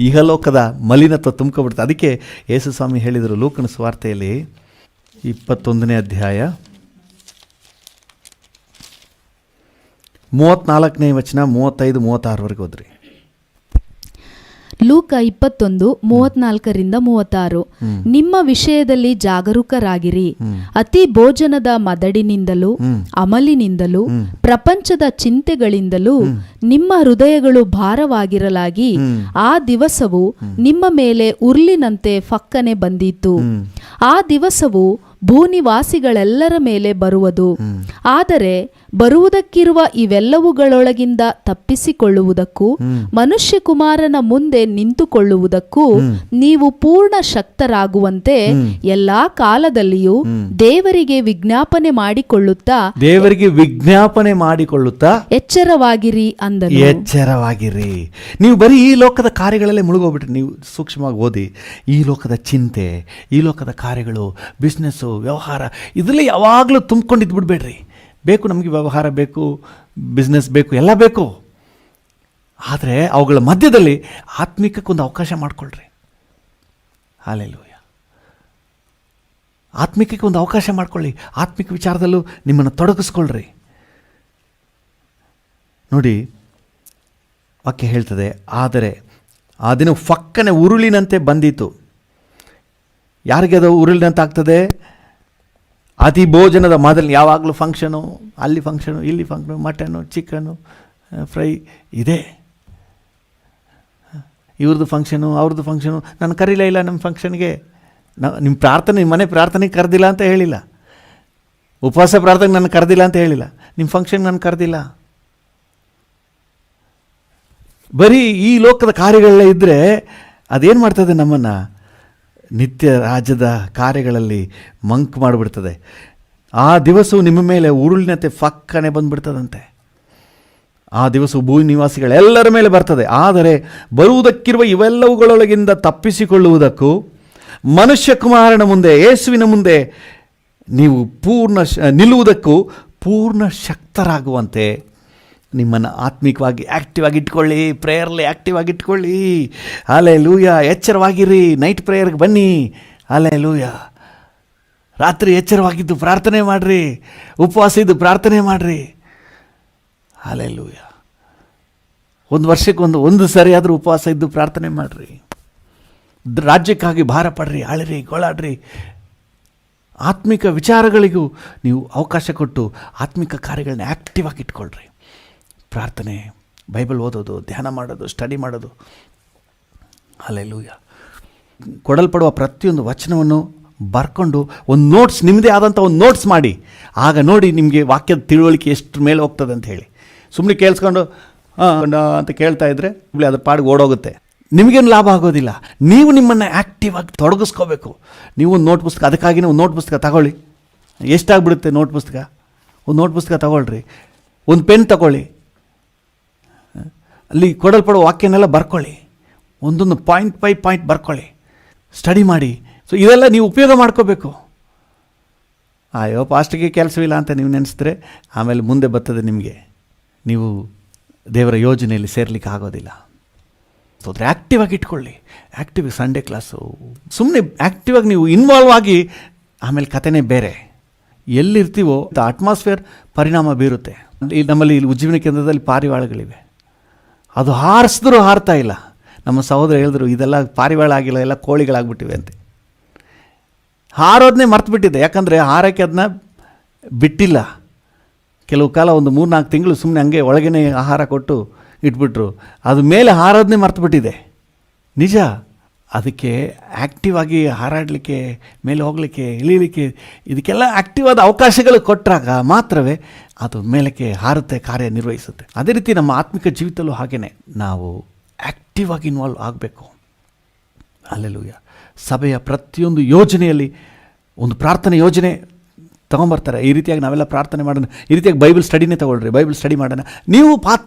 ಇಹಲೋಕದ ಮಲಿನತ್ವ ತುಂಬ್ಕೊಬಿಡ್ತದೆ. ಅದಕ್ಕೆ ಯೇಸು ಸ್ವಾಮಿ ಹೇಳಿದರು ಲೂಕನ ಸುವಾರ್ತೆಯಲ್ಲಿ 21ನೇ ಅಧ್ಯಾಯ 34ನೇ ವಚನ 35, 36ವರೆಗೆ ಓದ್ರಿ. ಲೂಕ 21:34-36. ನಿಮ್ಮ ವಿಷಯದಲ್ಲಿ ಜಾಗರೂಕರಾಗಿರಿ. ಅತಿ ಭೋಜನದ ಮದಡಿನಿಂದಲೂ ಅಮಲಿನಿಂದಲೂ ಪ್ರಪಂಚದ ಚಿಂತೆಗಳಿಂದಲೂ ನಿಮ್ಮ ಹೃದಯಗಳು ಭಾರವಾಗಿರಲಾಗಿ ಆ ದಿವಸವು ನಿಮ್ಮ ಮೇಲೆ ಉರ್ಲಿನಂತೆ ಫಕ್ಕನೆ ಬಂದಿತು. ಆ ದಿವಸವು ಭೂನಿವಾಸಿಗಳೆಲ್ಲರ ಮೇಲೆ ಬರುವುದು. ಆದರೆ ಬರುವುದಕ್ಕಿರುವ ಇವೆಲ್ಲವುಗಳೊಳಗಿಂದ ತಪ್ಪಿಸಿಕೊಳ್ಳುವುದಕ್ಕೂ ಮನುಷ್ಯಕುಮಾರನ ಮುಂದೆ ನಿಂತುಕೊಳ್ಳುವುದಕ್ಕೂ ನೀವು ಪೂರ್ಣ ಶಕ್ತರಾಗುವಂತೆ ಎಲ್ಲಾ ಕಾಲದಲ್ಲಿಯೂ ದೇವರಿಗೆ ವಿಜ್ಞಾಪನೆ ಮಾಡಿಕೊಳ್ಳುತ್ತಾ ಎಚ್ಚರವಾಗಿರಿ ಅಂದನು. ಎಚ್ಚರವಾಗಿರಿ. ನೀವು ಬರೀ ಈ ಲೋಕದ ಕಾರ್ಯಗಳಲ್ಲೇ ಮುಳುಗೋಗ್ಬಿಟ್ರಿ. ನೀವು ಸೂಕ್ಷ್ಮವಾಗಿ ಓದಿ. ಈ ಲೋಕದ ಚಿಂತೆ, ಈ ಲೋಕದ ಕಾರ್ಯಗಳು, ಬಿಸ್ನೆಸ್ಸು, ವ್ಯವಹಾರ, ಇದರಲ್ಲಿ ಯಾವಾಗಲೂ ತುಂಬಿಕೊಂಡಿದ್ದು ಬಿಡಬೇಡ್ರಿ. ಬೇಕು, ನಮಗೆ ವ್ಯವಹಾರ ಬೇಕು, ಬಿಸ್ನೆಸ್ ಬೇಕು, ಎಲ್ಲ ಬೇಕು. ಆದರೆ ಅವುಗಳ ಮಧ್ಯದಲ್ಲಿ ಆತ್ಮಿಕಕ್ಕೊಂದು ಅವಕಾಶ ಮಾಡಿಕೊಳ್ಳ್ರಿ. ಹಲ್ಲೆಲೂಯ. ಆತ್ಮಿಕಕ್ಕೆ ಒಂದು ಅವಕಾಶ ಮಾಡಿಕೊಳ್ಳಿ. ಆತ್ಮಿಕ ವಿಚಾರದಲ್ಲೂ ನಿಮ್ಮನ್ನು ತೊಡಗಿಸ್ಕೊಳ್ರಿ. ನೋಡಿ, ವಾಕ್ಯ ಹೇಳ್ತದೆ, ಆದರೆ ಆ ದಿನ ಫಕ್ಕನೆ ಉರುಳಿನಂತೆ ಬಂದಿತು. ಯಾರಿಗೆ ಅದು ಉರುಳಿನಂತೆ ಆಗ್ತದೆ? ಅತಿ ಭೋಜನದ ಮೊದಲು ಯಾವಾಗಲೂ ಫಂಕ್ಷನು, ಅಲ್ಲಿ ಫಂಕ್ಷನು, ಇಲ್ಲಿ ಫಂಕ್ಷನು, ಮಟನು, ಚಿಕನು, ಫ್ರೈ ಇದೆ. ಇವ್ರದ್ದು ಫಂಕ್ಷನು, ಅವ್ರದ್ದು ಫಂಕ್ಷನು. ನಾನು ಕರೀಲೇ ಇಲ್ಲ ನಮ್ಮ ಫಂಕ್ಷನ್ಗೆ. ನಿಮ್ಮ ಪ್ರಾರ್ಥನೆ, ನಿಮ್ಮ ಮನೆ ಪ್ರಾರ್ಥನೆಗೆ ಕರೆದಿಲ್ಲ ಅಂತ ಹೇಳಿಲ್ಲ. ಉಪವಾಸ ಪ್ರಾರ್ಥನೆಗೆ ನಾನು ಕರೆದಿಲ್ಲ ಅಂತ ಹೇಳಿಲ್ಲ. ನಿಮ್ಮ ಫಂಕ್ಷನ್ಗೆ ನಾನು ಕರೆದಿಲ್ಲ. ಬರೀ ಈ ಲೋಕದ ಕಾರ್ಯಗಳೆಲ್ಲ ಇದ್ದರೆ ಅದೇನು ಮಾಡ್ತದೆ? ನಮ್ಮನ್ನು ನಿತ್ಯ ರಾಜ್ಯದ ಕಾರ್ಯಗಳಲ್ಲಿ ಮಂಕ್ ಮಾಡಿಬಿಡ್ತದೆ. ಆ ದಿವಸವು ನಿಮ್ಮ ಮೇಲೆ ಉರುಳಿನತೆ ಫಕ್ಕನೆ ಬಂದುಬಿಡ್ತದಂತೆ. ಆ ದಿವಸವು ಭೂಮಿ ನಿವಾಸಿಗಳೆಲ್ಲರ ಮೇಲೆ ಬರ್ತದೆ. ಆದರೆ ಬರುವುದಕ್ಕಿರುವ ಇವೆಲ್ಲವುಗಳೊಳಗಿಂದ ತಪ್ಪಿಸಿಕೊಳ್ಳುವುದಕ್ಕೂ ಮನುಷ್ಯ ಕುಮಾರನ ಮುಂದೆ, ಯೇಸುವಿನ ಮುಂದೆ ನೀವು ನಿಲ್ಲುವುದಕ್ಕೂ ಪೂರ್ಣ ಶಕ್ತರಾಗುವಂತೆ ನಿಮ್ಮನ್ನು ಆತ್ಮಿಕವಾಗಿ ಆ್ಯಕ್ಟಿವ್ ಆಗಿ ಇಟ್ಕೊಳ್ಳಿ. ಪ್ರೇಯರ್ಲಿ ಆ್ಯಕ್ಟಿವ್ ಆಗಿ ಇಟ್ಕೊಳ್ಳಿ. ಹಲ್ಲೆಲೂಯಾ. ಎಚ್ಚರವಾಗಿರಿ. ನೈಟ್ ಪ್ರೇಯರ್ಗೆ ಬನ್ನಿ. ಹಲ್ಲೆಲೂಯಾ. ರಾತ್ರಿ ಎಚ್ಚರವಾಗಿದ್ದು ಪ್ರಾರ್ಥನೆ ಮಾಡಿರಿ. ಉಪವಾಸ ಇದ್ದು ಪ್ರಾರ್ಥನೆ ಮಾಡಿರಿ. ಹಲ್ಲೆಲೂಯಾ. ಒಂದು ವರ್ಷಕ್ಕೆ ಒಂದು ಸರಿ ಆದರೂ ಉಪವಾಸ ಇದ್ದು ಪ್ರಾರ್ಥನೆ ಮಾಡಿರಿ. ರಾಜ್ಯಕ್ಕಾಗಿ ಭಾರ ಪಡ್ರಿ, ಆಳಿರಿ, ಗೋಳಾಡ್ರಿ. ಆತ್ಮಿಕ ವಿಚಾರಗಳಿಗೂ ನೀವು ಅವಕಾಶ ಕೊಟ್ಟು ಆತ್ಮಿಕ ಕಾರ್ಯಗಳನ್ನ ಆ್ಯಕ್ಟಿವ್ ಆಗಿ ಇಟ್ಕೊಳ್ರಿ. ಪ್ರಾರ್ಥನೆ, ಬೈಬಲ್ ಓದೋದು, ಧ್ಯಾನ ಮಾಡೋದು, ಸ್ಟಡಿ ಮಾಡೋದು. ಹಲ್ಲೆಲೂಯಾ. ಕೊಡಲ್ಪಡುವ ಪ್ರತಿಯೊಂದು ವಚನವನ್ನು ಬರ್ಕೊಂಡು ಒಂದು ನೋಟ್ಸ್, ನಿಮ್ಮದೇ ಆದಂಥ ಒಂದು ನೋಟ್ಸ್ ಮಾಡಿ. ಆಗ ನೋಡಿ ನಿಮಗೆ ವಾಕ್ಯದ ತಿಳುವಳಿಕೆ ಎಷ್ಟು ಮೇಲೆ ಹೋಗ್ತದೆ ಅಂತ ಹೇಳಿ. ಸುಮ್ಮನೆ ಕೇಳಿಸ್ಕೊಂಡು ಅಂತ ಕೇಳ್ತಾ ಇದ್ದರೆ ಅದ್ರ ಪಾಡಿಗೆ ಓಡೋಗುತ್ತೆ. ನಿಮಗೇನು ಲಾಭ ಆಗೋದಿಲ್ಲ. ನೀವು ನಿಮ್ಮನ್ನು ಆ್ಯಕ್ಟಿವ್ ಆಗಿ ತೊಡಗಿಸ್ಕೋಬೇಕು. ನೀವು ಒಂದು ನೋಟ್ ಪುಸ್ತಕ, ಅದಕ್ಕಾಗಿಯೇ ಒಂದು ನೋಟ್ ಪುಸ್ತಕ ತಗೊಳ್ಳಿ. ಎಷ್ಟಾಗ್ಬಿಡುತ್ತೆ ನೋಟ್ ಪುಸ್ತಕ? ಒಂದು ನೋಟ್ ಪುಸ್ತಕ ತಗೊಳ್ರಿ. ಒಂದು ಪೆನ್ ತಗೊಳ್ಳಿ. ಅಲ್ಲಿ ಕೊಡಲ್ಪಡೋ ವಾಕ್ಯನೆಲ್ಲ ಬರ್ಕೊಳ್ಳಿ. ಒಂದೊಂದು ಪಾಯಿಂಟ್ ಬೈ ಪಾಯಿಂಟ್ ಬರ್ಕೊಳ್ಳಿ. ಸ್ಟಡಿ ಮಾಡಿ. ಸೊ ಇದೆಲ್ಲ ನೀವು ಉಪಯೋಗ ಮಾಡ್ಕೋಬೇಕು. ಅಯ್ಯೋ ಪಾಸ್ಟಿಗೆ ಕೆಲಸವಿಲ್ಲ ಅಂತ ನೀವು ನೆನೆಸಿದ್ರೆ ಆಮೇಲೆ ಮುಂದೆ ಬರ್ತದೆ ನಿಮಗೆ. ನೀವು ದೇವರ ಯೋಜನೆಯಲ್ಲಿ ಸೇರ್ಲಿಕ್ಕೆ ಆಗೋದಿಲ್ಲ. ಸೊ ಅದ್ರ ಆ್ಯಕ್ಟಿವ್ ಆಗಿ ಇಟ್ಕೊಳ್ಳಿ. ಆ್ಯಕ್ಟಿವ್ ಸಂಡೇ ಕ್ಲಾಸು, ಸುಮ್ಮನೆ ಆ್ಯಕ್ಟಿವ್ ಆಗಿ ನೀವು ಇನ್ವಾಲ್ವ್ ಆಗಿ ಆಮೇಲೆ ಕಥೆನೇ ಬೇರೆ. ಎಲ್ಲಿರ್ತೀವೋ ಅಟ್ಮಾಸ್ಫಿಯರ್ ಪರಿಣಾಮ ಬೀರುತ್ತೆ. ನಮ್ಮಲ್ಲಿ ಇಲ್ಲಿ ಉಜ್ಜೀವನ ಕೇಂದ್ರದಲ್ಲಿ ಪಾರಿವಾಳಗಳಿವೆ. ಅದು ಹಾರಿಸಿದ್ರೂ ಹಾರ್ತಾ ಇಲ್ಲ. ನಮ್ಮ ಸಹೋದರ ಹೇಳಿದ್ರು, ಇದೆಲ್ಲ ಪಾರಿವಾಳ ಆಗಿಲ್ಲ, ಎಲ್ಲ ಕೋಳಿಗಳಾಗ್ಬಿಟ್ಟಿವೆ ಅಂತ. ಹಾರೋದನ್ನೇ ಮರ್ತುಬಿಟ್ಟಿದೆ. ಯಾಕಂದರೆ ಹಾರಕ್ಕೆ ಅದನ್ನ ಬಿಟ್ಟಿಲ್ಲ. ಕೆಲವು ಕಾಲ ಒಂದು 3-4 ತಿಂಗಳು ಸುಮ್ಮನೆ ಹಂಗೆ ಒಳಗೇ ಆಹಾರ ಕೊಟ್ಟು ಇಟ್ಬಿಟ್ರು. ಅದು ಮೇಲೆ ಹಾರೋದನ್ನೇ ಮರ್ತುಬಿಟ್ಟಿದೆ. ನಿಜ. ಅದಕ್ಕೆ ಆ್ಯಕ್ಟಿವ್ ಆಗಿ ಹಾರಾಡಲಿಕ್ಕೆ, ಮೇಲೆ ಹೋಗಲಿಕ್ಕೆ, ಇಳೀಲಿಕ್ಕೆ, ಇದಕ್ಕೆಲ್ಲ ಆ್ಯಕ್ಟಿವ್ ಆದ ಅವಕಾಶಗಳು ಕೊಟ್ಟಾಗ ಮಾತ್ರವೇ ಅದು ಮೇಲಕ್ಕೆ ಹಾರುತ್ತೆ, ಕಾರ್ಯನಿರ್ವಹಿಸುತ್ತೆ. ಅದೇ ರೀತಿ ನಮ್ಮ ಆತ್ಮಿಕ ಜೀವಿತಲ್ಲೂ ಹಾಗೆಯೇ ನಾವು ಆ್ಯಕ್ಟಿವ್ ಆಗಿ ಇನ್ವಾಲ್ವ್ ಆಗಬೇಕು. ಹಲ್ಲೆಲೂಯಾ. ಸಭೆಯ ಪ್ರತಿಯೊಂದು ಯೋಜನೆಯಲ್ಲಿ ಒಂದು ಪ್ರಾರ್ಥನೆ ಯೋಜನೆ ತೊಗೊಂಬರ್ತಾರೆ. ಈ ರೀತಿಯಾಗಿ ನಾವೆಲ್ಲ ಪ್ರಾರ್ಥನೆ ಮಾಡೋಣ, ಈ ರೀತಿಯಾಗಿ ಬೈಬಲ್ ಸ್ಟಡಿನೇ ತೊಗೊಳ್ರಿ, ಬೈಬಲ್ ಸ್ಟಡಿ ಮಾಡೋಣ. ನೀವು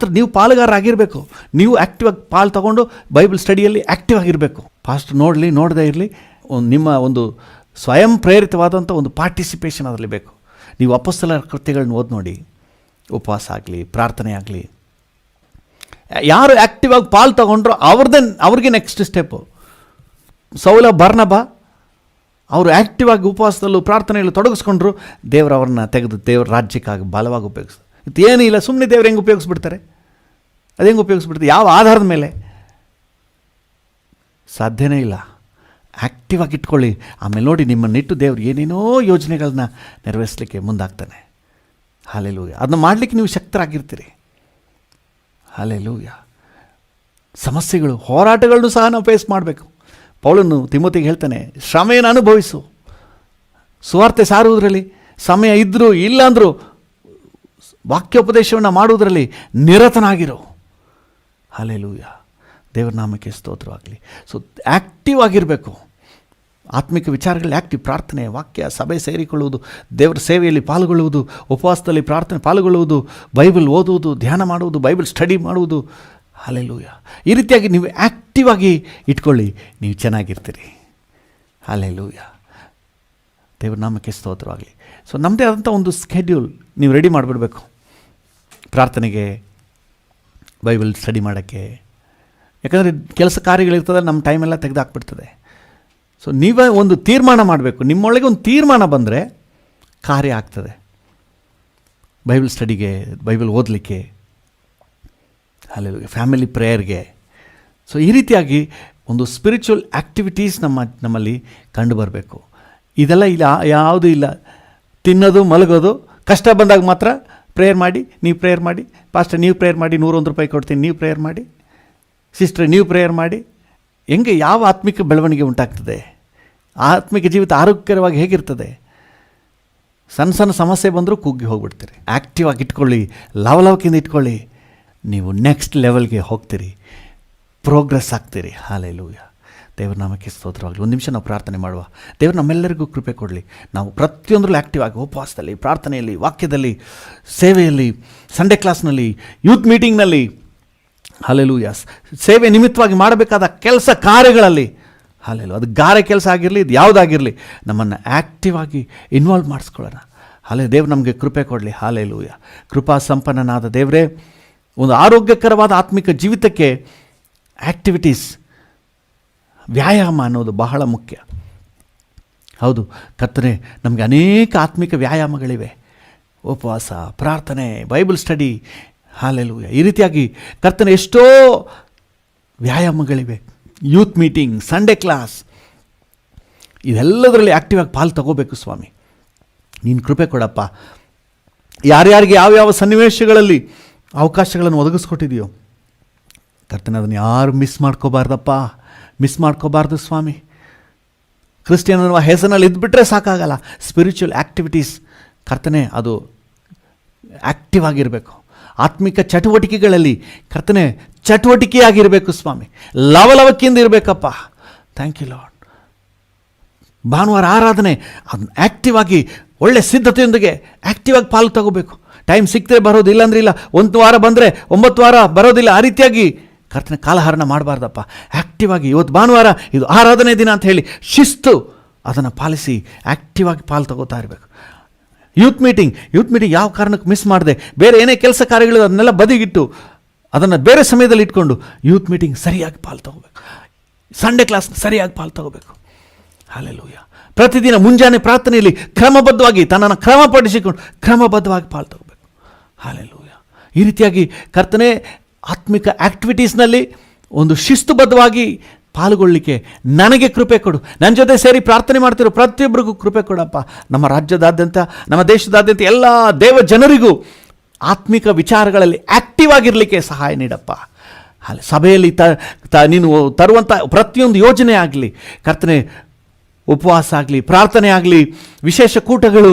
ಪಾಲುಗಾರರಾಗಿರಬೇಕು. ನೀವು ಆ್ಯಕ್ಟಿವ್ ಆಗಿ ಪಾಲು ತೊಗೊಂಡು ಬೈಬಲ್ ಸ್ಟಡಿಯಲ್ಲಿ ಆ್ಯಕ್ಟಿವ್ ಆಗಿರಬೇಕು. ಫಾಸ್ಟ್ ನೋಡದೇ ಇರಲಿ. ನಿಮ್ಮ ಒಂದು ಸ್ವಯಂ ಪ್ರೇರಿತವಾದಂಥ ಒಂದು ಪಾರ್ಟಿಸಿಪೇಷನ್ ಅದರಲ್ಲಿ ಬೇಕು. ನೀವು ಅಪೊಸ್ತಲರ ಕೃತ್ಯಗಳನ್ನ ಓದಿ ನೋಡಿ. ಉಪವಾಸ ಆಗಲಿ, ಪ್ರಾರ್ಥನೆ ಆಗಲಿ, ಯಾರು ಆ್ಯಕ್ಟಿವ್ ಆಗಿ ಪಾಲು ತೊಗೊಂಡ್ರು ಅವ್ರಿಗೆ ನೆಕ್ಸ್ಟ್ ಸ್ಟೆಪ್ಪು. ಸೌಲ, ಬರ್ನಬ ಅವರು ಆ್ಯಕ್ಟಿವ್ ಆಗಿ ಉಪವಾಸದಲ್ಲೂ ಪ್ರಾರ್ಥನೆಯಲ್ಲೂ ತೊಡಗಿಸ್ಕೊಂಡ್ರು. ದೇವರು ಅವ್ರನ್ನ ತೆಗೆದು ದೇವ್ರ ರಾಜ್ಯಕ್ಕಾಗಿ ಬಲವಾಗಿ ಉಪಯೋಗಿಸ್ತಾರೆ. ಏನೂ ಇಲ್ಲ, ಸುಮ್ಮನೆ ದೇವ್ರು ಹೆಂಗೆ ಉಪಯೋಗಿಸ್ಬಿಡ್ತಾರೆ? ಅದು ಹೆಂಗೆ ಉಪಯೋಗಿಸ್ಬಿಡ್ತಾರೆ? ಯಾವ ಆಧಾರದ ಮೇಲೆ? ಸಾಧ್ಯನೇ ಇಲ್ಲ. ಆ್ಯಕ್ಟಿವ್ ಆಗಿ ಇಟ್ಕೊಳ್ಳಿ. ಆಮೇಲೆ ನೋಡಿ, ನಿಮ್ಮನ್ನಿಟ್ಟು ದೇವ್ರು ಏನೇನೋ ಯೋಜನೆಗಳನ್ನ ನೆರವೇರಿಸಲಿಕ್ಕೆ ಮುಂದಾಗ್ತಾನೆ. ಹಲ್ಲೆಲೂಯಾ. ಅದನ್ನ ಮಾಡಲಿಕ್ಕೆ ನೀವು ಶಕ್ತರಾಗಿರ್ತೀರಿ. ಹಲ್ಲೆಲೂಯಾ. ಸಮಸ್ಯೆಗಳು, ಹೋರಾಟಗಳನ್ನು ಸಹ ನಾವು ಫೇಸ್ ಮಾಡಬೇಕು. ಪೌಲನು ತಿಮೋತಿಗೆ ಹೇಳ್ತಾನೆ, ಶ್ರಮೆಯನ್ನು ಅನುಭವಿಸು. ಸುವಾರ್ತೆ ಸಾರುವುದರಲ್ಲಿ ಸಮಯ ಇದ್ದರೂ ಇಲ್ಲಾಂದರೂ ವಾಕ್ಯೋಪದೇಶವನ್ನು ಮಾಡುವುದರಲ್ಲಿ ನಿರತನಾಗಿರು. ಹಲ್ಲೆಲೂಯಾ. ದೇವರ ನಾಮಕ್ಕೆ ಸ್ತೋತ್ರವಾಗಲಿ. ಸೊ ಆ್ಯಕ್ಟಿವ್ ಆಗಿರಬೇಕು. ಆತ್ಮಿಕ ವಿಚಾರಗಳಲ್ಲಿ ಆ್ಯಕ್ಟಿವ್. ಪ್ರಾರ್ಥನೆ, ವಾಕ್ಯ, ಸಭೆ ಸೇರಿಕೊಳ್ಳುವುದು, ದೇವರ ಸೇವೆಯಲ್ಲಿ ಪಾಲ್ಗೊಳ್ಳುವುದು, ಉಪವಾಸದಲ್ಲಿ ಪ್ರಾರ್ಥನೆ ಪಾಲ್ಗೊಳ್ಳುವುದು, ಬೈಬಲ್ ಓದುವುದು, ಧ್ಯಾನ ಮಾಡುವುದು, ಬೈಬಲ್ ಸ್ಟಡಿ ಮಾಡುವುದು. ಹಲ್ಲೆಲೂಯಾ. ಈ ರೀತಿಯಾಗಿ ನೀವು ಆ್ಯಕ್ಟಿವ್ ಆಗಿ ಇಟ್ಕೊಳ್ಳಿ, ನೀವು ಚೆನ್ನಾಗಿರ್ತೀರಿ. ಹಲ್ಲೆಲೂಯಾ. ದೇವರ ನಾಮಕ್ಕೆ ಸ್ತೋತ್ರವಾಗಲಿ. ಸೊ ನಮ್ಮದೇ ಆದಂಥ ಒಂದು ಸ್ಕೆಡ್ಯೂಲ್ ನೀವು ರೆಡಿ ಮಾಡಿಬಿಡಬೇಕು. ಪ್ರಾರ್ಥನೆಗೆ, ಬೈಬಲ್ ಸ್ಟಡಿ ಮಾಡೋಕ್ಕೆ. ಯಾಕಂದರೆ ಕೆಲಸ ಕಾರ್ಯಗಳಿರ್ತದೆ, ನಮ್ಮ ಟೈಮೆಲ್ಲ ತೆಗೆದುಹಾಕ್ಬಿಡ್ತದೆ. ಸೊ ನೀವೇ ಒಂದು ತೀರ್ಮಾನ ಮಾಡಬೇಕು. ನಿಮ್ಮೊಳಗೆ ಒಂದು ತೀರ್ಮಾನ ಬಂದರೆ ಕಾರ್ಯ ಆಗ್ತದೆ. ಬೈಬಲ್ ಸ್ಟಡಿಗೆ, ಬೈಬಲ್ ಓದಲಿಕ್ಕೆ, ಹಲ್ಲೆಲೂಯಾ, ಫ್ಯಾಮಿಲಿ ಪ್ರೇಯರ್ಗೆ. ಸೊ ಈ ರೀತಿಯಾಗಿ ಒಂದು ಸ್ಪಿರಿಚುವಲ್ ಆ್ಯಕ್ಟಿವಿಟೀಸ್ ನಮ್ಮಲ್ಲಿ ಕಂಡು ಬರಬೇಕು. ಇದೆಲ್ಲ ಇಲ್ಲ, ಯಾವುದೂ ಇಲ್ಲ. ತಿನ್ನೋದು, ಮಲಗೋದು, ಕಷ್ಟ ಬಂದಾಗ ಮಾತ್ರ ಪ್ರೇಯರ್ ಮಾಡಿ, ನೀವು ಪ್ರೇಯರ್ ಮಾಡಿ, ಪಾಸ್ಟರ್ ನೀವು ಪ್ರೇಯರ್ ಮಾಡಿ, 101 ರೂಪಾಯಿ ಕೊಡ್ತೀನಿ, ನೀವು ಪ್ರೇಯರ್ ಮಾಡಿ, ಸಿಸ್ಟರ್ ನೀವು ಪ್ರೇಯರ್ ಮಾಡಿ. ಹೆಂಗೆ, ಯಾವ ಆತ್ಮಿಕ ಬೆಳವಣಿಗೆ ಉಂಟಾಗ್ತದೆ? ಆತ್ಮಿಕ ಜೀವಿತ ಆರೋಗ್ಯಕರವಾಗಿ ಹೇಗಿರ್ತದೆ? ಸಣ್ಣ ಸಣ್ಣ ಸಮಸ್ಯೆ ಬಂದರೂ ಕುಗ್ಗಿ ಹೋಗ್ಬಿಡ್ತೀರಿ. ಆ್ಯಕ್ಟಿವ್ ಆಗಿ ಇಟ್ಕೊಳ್ಳಿ, ಲವಲವಿಕೆಯಿಂದ ಇಟ್ಕೊಳ್ಳಿ. ನೀವು ನೆಕ್ಸ್ಟ್ ಲೆವೆಲ್ಗೆ ಹೋಗ್ತೀರಿ, ಪ್ರೋಗ್ರೆಸ್ ಆಗ್ತೀರಿ. ಹಲ್ಲೆಲೂಯಾ. ದೇವರ ನಾಮಕ್ಕೆ ಸ್ತೋತ್ರವಾಗಲಿ. ಒಂದು ನಿಮಿಷ ನಾವು ಪ್ರಾರ್ಥನೆ ಮಾಡುವ. ದೇವರು ನಮ್ಮೆಲ್ಲರಿಗೂ ಕೃಪೆ ಕೊಡಲಿ. ನಾವು ಪ್ರತಿಯೊಂದರಲ್ಲೂ ಆ್ಯಕ್ಟಿವ್ ಆಗಿ ಉಪವಾಸದಲ್ಲಿ, ಪ್ರಾರ್ಥನೆಯಲ್ಲಿ, ವಾಕ್ಯದಲ್ಲಿ, ಸೇವೆಯಲ್ಲಿ, ಸಂಡೇ ಕ್ಲಾಸ್ನಲ್ಲಿ, ಯೂತ್ ಮೀಟಿಂಗ್ನಲ್ಲಿ, ಹಲ್ಲೆಲೂಯಾ, ಸೇವೆ ನಿಮಿತ್ತವಾಗಿ ಮಾಡಬೇಕಾದ ಕೆಲಸ ಕಾರ್ಯಗಳಲ್ಲಿ, ಹಲ್ಲೆಲೂಯಾ, ಅದು ಗಾರೆ ಕೆಲಸ ಆಗಿರಲಿ, ಇದು ಯಾವುದಾಗಿರಲಿ, ನಮ್ಮನ್ನು ಆ್ಯಕ್ಟಿವ್ ಆಗಿ ಇನ್ವಾಲ್ವ್ ಮಾಡಿಸ್ಕೊಳ್ಳೋಣ. ದೇವ್ರು ನಮಗೆ ಕೃಪೆ ಕೊಡಲಿ. ಹಲ್ಲೆಲೂಯಾ. ಕೃಪಾ ಸಂಪನ್ನನಾದ ದೇವರೇ, ಒಂದು ಆರೋಗ್ಯಕರವಾದ ಆತ್ಮಿಕ ಜೀವಿತಕ್ಕೆ ಆ್ಯಕ್ಟಿವಿಟೀಸ್, ವ್ಯಾಯಾಮ ಅನ್ನೋದು ಬಹಳ ಮುಖ್ಯ. ಹೌದು ಕರ್ತನೇ, ನಮಗೆ ಅನೇಕ ಆತ್ಮಿಕ ವ್ಯಾಯಾಮಗಳಿವೆ. ಉಪವಾಸ, ಪ್ರಾರ್ಥನೆ, ಬೈಬಲ್ ಸ್ಟಡಿ, ಹಲ್ಲೆಲೂಯಾ, ಈ ರೀತಿಯಾಗಿ ಕರ್ತನೇ ಎಷ್ಟೋ ವ್ಯಾಯಾಮಗಳಿವೆ. ಯೂತ್ ಮೀಟಿಂಗ್, ಸಂಡೇ ಕ್ಲಾಸ್, ಇದೆಲ್ಲದರಲ್ಲಿ ಆ್ಯಕ್ಟಿವ್ ಆಗಿ ಪಾಲು ತಗೋಬೇಕು ಸ್ವಾಮಿ. ನೀನು ಕೃಪೆ ಕೊಡಪ್ಪ. ಯಾರ್ಯಾರಿಗೆ ಯಾವ್ಯಾವ ಸನ್ನಿವೇಶಗಳಲ್ಲಿ ಅವಕಾಶಗಳನ್ನು ಒದಗಿಸ್ಕೊಟ್ಟಿದೆಯೋ ಕರ್ತನೇ, ಅದನ್ನು ಯಾರು ಮಿಸ್ ಮಾಡ್ಕೋಬಾರ್ದಪ್ಪ, ಮಿಸ್ ಮಾಡ್ಕೋಬಾರ್ದು ಸ್ವಾಮಿ. ಕ್ರಿಶ್ಚಿಯನ್ ಅನ್ನುವ ಹೆಸರಿನಲ್ಲಿ ಇದ್ಬಿಟ್ರೆ ಸಾಕಾಗಲ್ಲ. ಸ್ಪಿರಿಚುವಲ್ ಆ್ಯಕ್ಟಿವಿಟೀಸ್ ಕರ್ತನೇ, ಅದು ಆ್ಯಕ್ಟಿವ್ ಆಗಿರಬೇಕು. ಆತ್ಮಿಕ ಚಟುವಟಿಕೆಗಳಲ್ಲಿ ಕರ್ತನೇ ಚಟುವಟಿಕೆಯಾಗಿರಬೇಕು ಸ್ವಾಮಿ. ಲವಲವಿಕೆಯಿಂದ ಇರಬೇಕಪ್ಪ. Thank you lord. ಭಾನುವಾರ ಆರಾಧನೆ, ಅದನ್ನ ಆ್ಯಕ್ಟಿವ್ ಆಗಿ ಒಳ್ಳೆ ಸಿದ್ಧತೆಯೊಂದಿಗೆ ಆ್ಯಕ್ಟಿವ್ ಆಗಿ ಪಾಲು ತಗೋಬೇಕು. ಟೈಮ್ ಸಿಕ್ಕರೆ ಬರೋದು, ಇಲ್ಲಾಂದ್ರೆ ಇಲ್ಲ. 1 ವಾರ ಬಂದರೆ 9 ವಾರ ಬರೋದಿಲ್ಲ. ಆ ರೀತಿಯಾಗಿ ಕರ್ತನ ಕಾಲಹರಣ ಮಾಡಬಾರ್ದಪ್ಪ. ಆ್ಯಕ್ಟಿವ್ ಆಗಿ ಇವತ್ತು ಭಾನುವಾರ, ಇದು ಆರಾಧನೆ ದಿನ ಅಂತ ಹೇಳಿ ಶಿಸ್ತು ಅದನ್ನು ಪಾಲಿಸಿ ಆ್ಯಕ್ಟಿವ್ ಆಗಿ ಪಾಲು ತಗೋತಾ ಇರಬೇಕು. ಯೂತ್ ಮೀಟಿಂಗ್ ಯಾವ ಕಾರಣಕ್ಕೆ ಮಿಸ್ ಮಾಡಿದೆ, ಬೇರೆ ಏನೇ ಕೆಲಸ ಕಾರ್ಯಗಳು ಅದನ್ನೆಲ್ಲ ಬದಿಗಿಟ್ಟು ಅದನ್ನು ಬೇರೆ ಸಮಯದಲ್ಲಿ ಇಟ್ಕೊಂಡು ಯೂತ್ ಮೀಟಿಂಗ್ ಸರಿಯಾಗಿ ಪಾಲು ತಗೋಬೇಕು. ಸಂಡೇ ಕ್ಲಾಸ್ ಸರಿಯಾಗಿ ಪಾಲು ತಗೋಬೇಕು. ಹಲ್ಲೆಲೂಯಾ. ಪ್ರತಿದಿನ ಮುಂಜಾನೆ ಪ್ರಾರ್ಥನೆಯಲ್ಲಿ ಕ್ರಮಬದ್ಧವಾಗಿ ತನ್ನನ್ನು ಕ್ರಮಪಡಿಸಿಕೊಂಡು ಕ್ರಮಬದ್ಧವಾಗಿ ಪಾಲು ತಗೋಬೇಕು. ಹಲ್ಲೆಲೂಯಾ. ಈ ರೀತಿಯಾಗಿ ಕರ್ತನೇ ಆತ್ಮಿಕ ಆ್ಯಕ್ಟಿವಿಟೀಸ್ನಲ್ಲಿ ಒಂದು ಶಿಸ್ತುಬದ್ಧವಾಗಿ ಪಾಲ್ಗೊಳ್ಳಿಕ್ಕೆ ನನಗೆ ಕೃಪೆ ಕೊಡು. ನನ್ನ ಜೊತೆ ಸೇರಿ ಪ್ರಾರ್ಥನೆ ಮಾಡ್ತಿರೋ ಪ್ರತಿಯೊಬ್ಬರಿಗೂ ಕೃಪೆ ಕೊಡಪ್ಪ. ನಮ್ಮ ರಾಜ್ಯದಾದ್ಯಂತ, ನಮ್ಮ ದೇಶದಾದ್ಯಂತ ಎಲ್ಲ ದೇವ ಜನರಿಗೂ ಆತ್ಮಿಕ ವಿಚಾರಗಳಲ್ಲಿ ಆ್ಯಕ್ಟಿವ್ ಆಗಿರಲಿಕ್ಕೆ ಸಹಾಯ ನೀಡಪ್ಪ. ಅಲ್ಲಿ ಸಭೆಯಲ್ಲಿ ನೀನು ತರುವಂಥ ಪ್ರತಿಯೊಂದು ಯೋಜನೆ ಆಗಲಿ ಕರ್ತನೆ, ಉಪವಾಸ ಆಗಲಿ, ಪ್ರಾರ್ಥನೆ ಆಗಲಿ, ವಿಶೇಷ ಕೂಟಗಳು,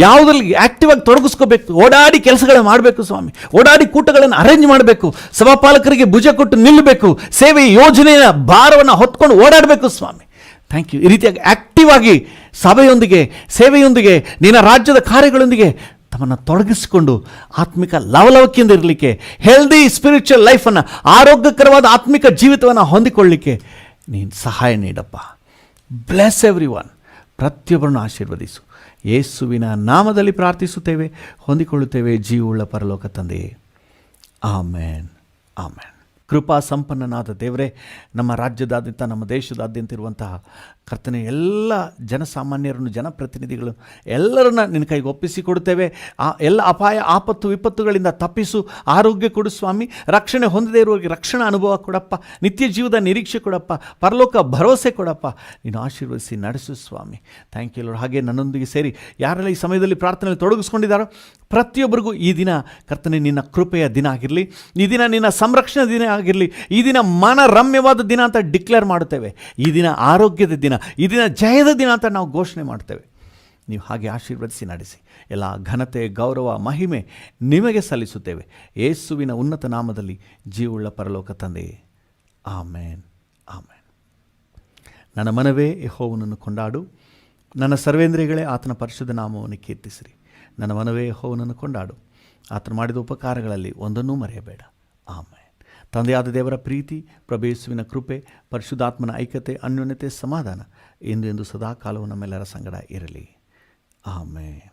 ಯಾವುದ್ರಲ್ಲಿ ಆ್ಯಕ್ಟಿವ್ ಆಗಿ ತೊಡಗಿಸ್ಕೋಬೇಕು. ಓಡಾಡಿ ಕೆಲಸಗಳನ್ನು ಮಾಡಬೇಕು ಸ್ವಾಮಿ. ಓಡಾಡಿ ಕೂಟಗಳನ್ನು ಅರೇಂಜ್ ಮಾಡಬೇಕು. ಸಭಾಪಾಲಕರಿಗೆ ಭುಜ ಕೊಟ್ಟು ನಿಲ್ಲಬೇಕು. ಸೇವೆ ಯೋಜನೆಯ ಭಾರವನ್ನು ಹೊತ್ಕೊಂಡು ಓಡಾಡಬೇಕು ಸ್ವಾಮಿ. Thank you. ಈ ರೀತಿಯಾಗಿ ಆ್ಯಕ್ಟಿವ್ ಆಗಿ ಸಭೆಯೊಂದಿಗೆ, ಸೇವೆಯೊಂದಿಗೆ, ನಿನ್ನ ರಾಜ್ಯದ ಕಾರ್ಯಗಳೊಂದಿಗೆ ತಮ್ಮನ್ನು ತೊಡಗಿಸಿಕೊಂಡು ಆತ್ಮಿಕ ಲವಲವಿಕೆಯಿಂದ ಇರಲಿಕ್ಕೆ, ಹೆಲ್ದಿ ಸ್ಪಿರಿಚುವಲ್ ಲೈಫನ್ನು, ಆರೋಗ್ಯಕರವಾದ ಆತ್ಮಿಕ ಜೀವಿತವನ್ನು ಹೊಂದಿಕೊಳ್ಳಲಿಕ್ಕೆ ನೀನು ಸಹಾಯ ನೀಡಪ್ಪ. Bless every one. ಪ್ರತಿಯೊಬ್ಬರನ್ನು ಆಶೀರ್ವದಿಸು. ಯೇಸುವಿನ ನಾಮದಲ್ಲಿ ಪ್ರಾರ್ಥಿಸುತ್ತೇವೆ, ಹೊಂದಿಕೊಳ್ಳುತ್ತೇವೆ ಜೀವವುಳ್ಳ ಪರಲೋಕ ತಂದೆಯೇ. ಆಮೇನ್, ಆಮೇನ್. ಕೃಪಾ ಸಂಪನ್ನನಾದ ದೇವರೇ, ನಮ್ಮ ರಾಜ್ಯದಾದ್ಯಂತ, ನಮ್ಮ ದೇಶದಾದ್ಯಂತ ಇರುವಂತಹ ಕರ್ತನೆ ಎಲ್ಲ ಜನಸಾಮಾನ್ಯರನ್ನು, ಜನಪ್ರತಿನಿಧಿಗಳು ಎಲ್ಲರನ್ನ ನಿನ್ನ ಕೈಗೆ ಒಪ್ಪಿಸಿಕೊಡುತ್ತೇವೆ. ಎಲ್ಲ ಅಪಾಯ, ಆಪತ್ತು, ವಿಪತ್ತುಗಳಿಂದ ತಪ್ಪಿಸು, ಆರೋಗ್ಯ ಕೊಡು ಸ್ವಾಮಿ. ರಕ್ಷಣೆ ಹೊಂದದೇ ಇರುವವರಿಗೆ ರಕ್ಷಣಾ ಅನುಭವ ಕೊಡಪ್ಪ. ನಿತ್ಯ ಜೀವದ ನಿರೀಕ್ಷೆ ಕೊಡಪ್ಪ. ಪರಲೋಕ ಭರವಸೆ ಕೊಡಪ್ಪ. ನೀನು ಆಶೀರ್ವದಿಸಿ ನಡೆಸು ಸ್ವಾಮಿ. Thank you lord. ಹಾಗೆ ನನ್ನೊಂದಿಗೆ ಸೇರಿ ಯಾರೆಲ್ಲ ಈ ಸಮಯದಲ್ಲಿ ಪ್ರಾರ್ಥನೆಯಲ್ಲಿ ತೊಡಗಿಸ್ಕೊಂಡಿದ್ದಾರೋ ಪ್ರತಿಯೊಬ್ಬರಿಗೂ ಈ ದಿನ ಕರ್ತನೆ ನಿನ್ನ ಕೃಪೆಯ ದಿನ ಆಗಿರಲಿ. ಈ ದಿನ ನಿನ್ನ ಸಂರಕ್ಷಣೆ ದಿನ ಆಗಿರಲಿ. ಈ ದಿನ ಮನರಮ್ಯವಾದ ದಿನ ಅಂತ ಡಿಕ್ಲೇರ್ ಮಾಡುತ್ತೇವೆ. ಈ ದಿನ ಆರೋಗ್ಯದ ದಿನ, ಈ ದಿನ ಜಯದ ದಿನ ಅಂತ ನಾವು ಘೋಷಣೆ ಮಾಡ್ತೇವೆ. ನೀವು ಹಾಗೆ ಆಶೀರ್ವದಿಸಿ ನಡೆಸಿ. ಎಲ್ಲ ಘನತೆ, ಗೌರವ, ಮಹಿಮೆ ನಿಮಗೆ ಸಲ್ಲಿಸುತ್ತೇವೆ. ಯೇಸುವಿನ ಉನ್ನತ ನಾಮದಲ್ಲಿ ಜೀವವುಳ್ಳ ಪರಲೋಕ ತಂದೆಯೇ. ಆಮೇನ್, ಆಮೇನ್. ನನ್ನ ಮನವೇ ಯೆಹೋವನನ್ನು ಕೊಂಡಾಡು, ನನ್ನ ಸರ್ವೇಂದ್ರಿಯಗಳೇ ಆತನ ಪರಿಶುದ್ಧ ನಾಮವನ್ನು ಕೀರ್ತಿಸಿರಿ. ನನ್ನ ಮನವೇ ಯೆಹೋವನನ್ನು ಕೊಂಡಾಡು, ಆತನು ಮಾಡಿದ ಉಪಕಾರಗಳಲ್ಲಿ ಒಂದನ್ನೂ ಮರೆಯಬೇಡ. ಆಮೇನ್. ತಂದೆಯಾದ ದೇವರ ಪ್ರೀತಿ, ಪ್ರಭು ಯೇಸುವಿನ ಕೃಪೆ, ಪರಿಶುದ್ಧಾತ್ಮನ ಐಕ್ಯತೆ, ಅನ್ಯೋನ್ಯತೆ, ಸಮಾಧಾನ ಇಂದು ಸದಾ ಕಾಲವು ನಮ್ಮೆಲ್ಲರ ಸಂಗಡ ಇರಲಿ. ಆಮೇನ್.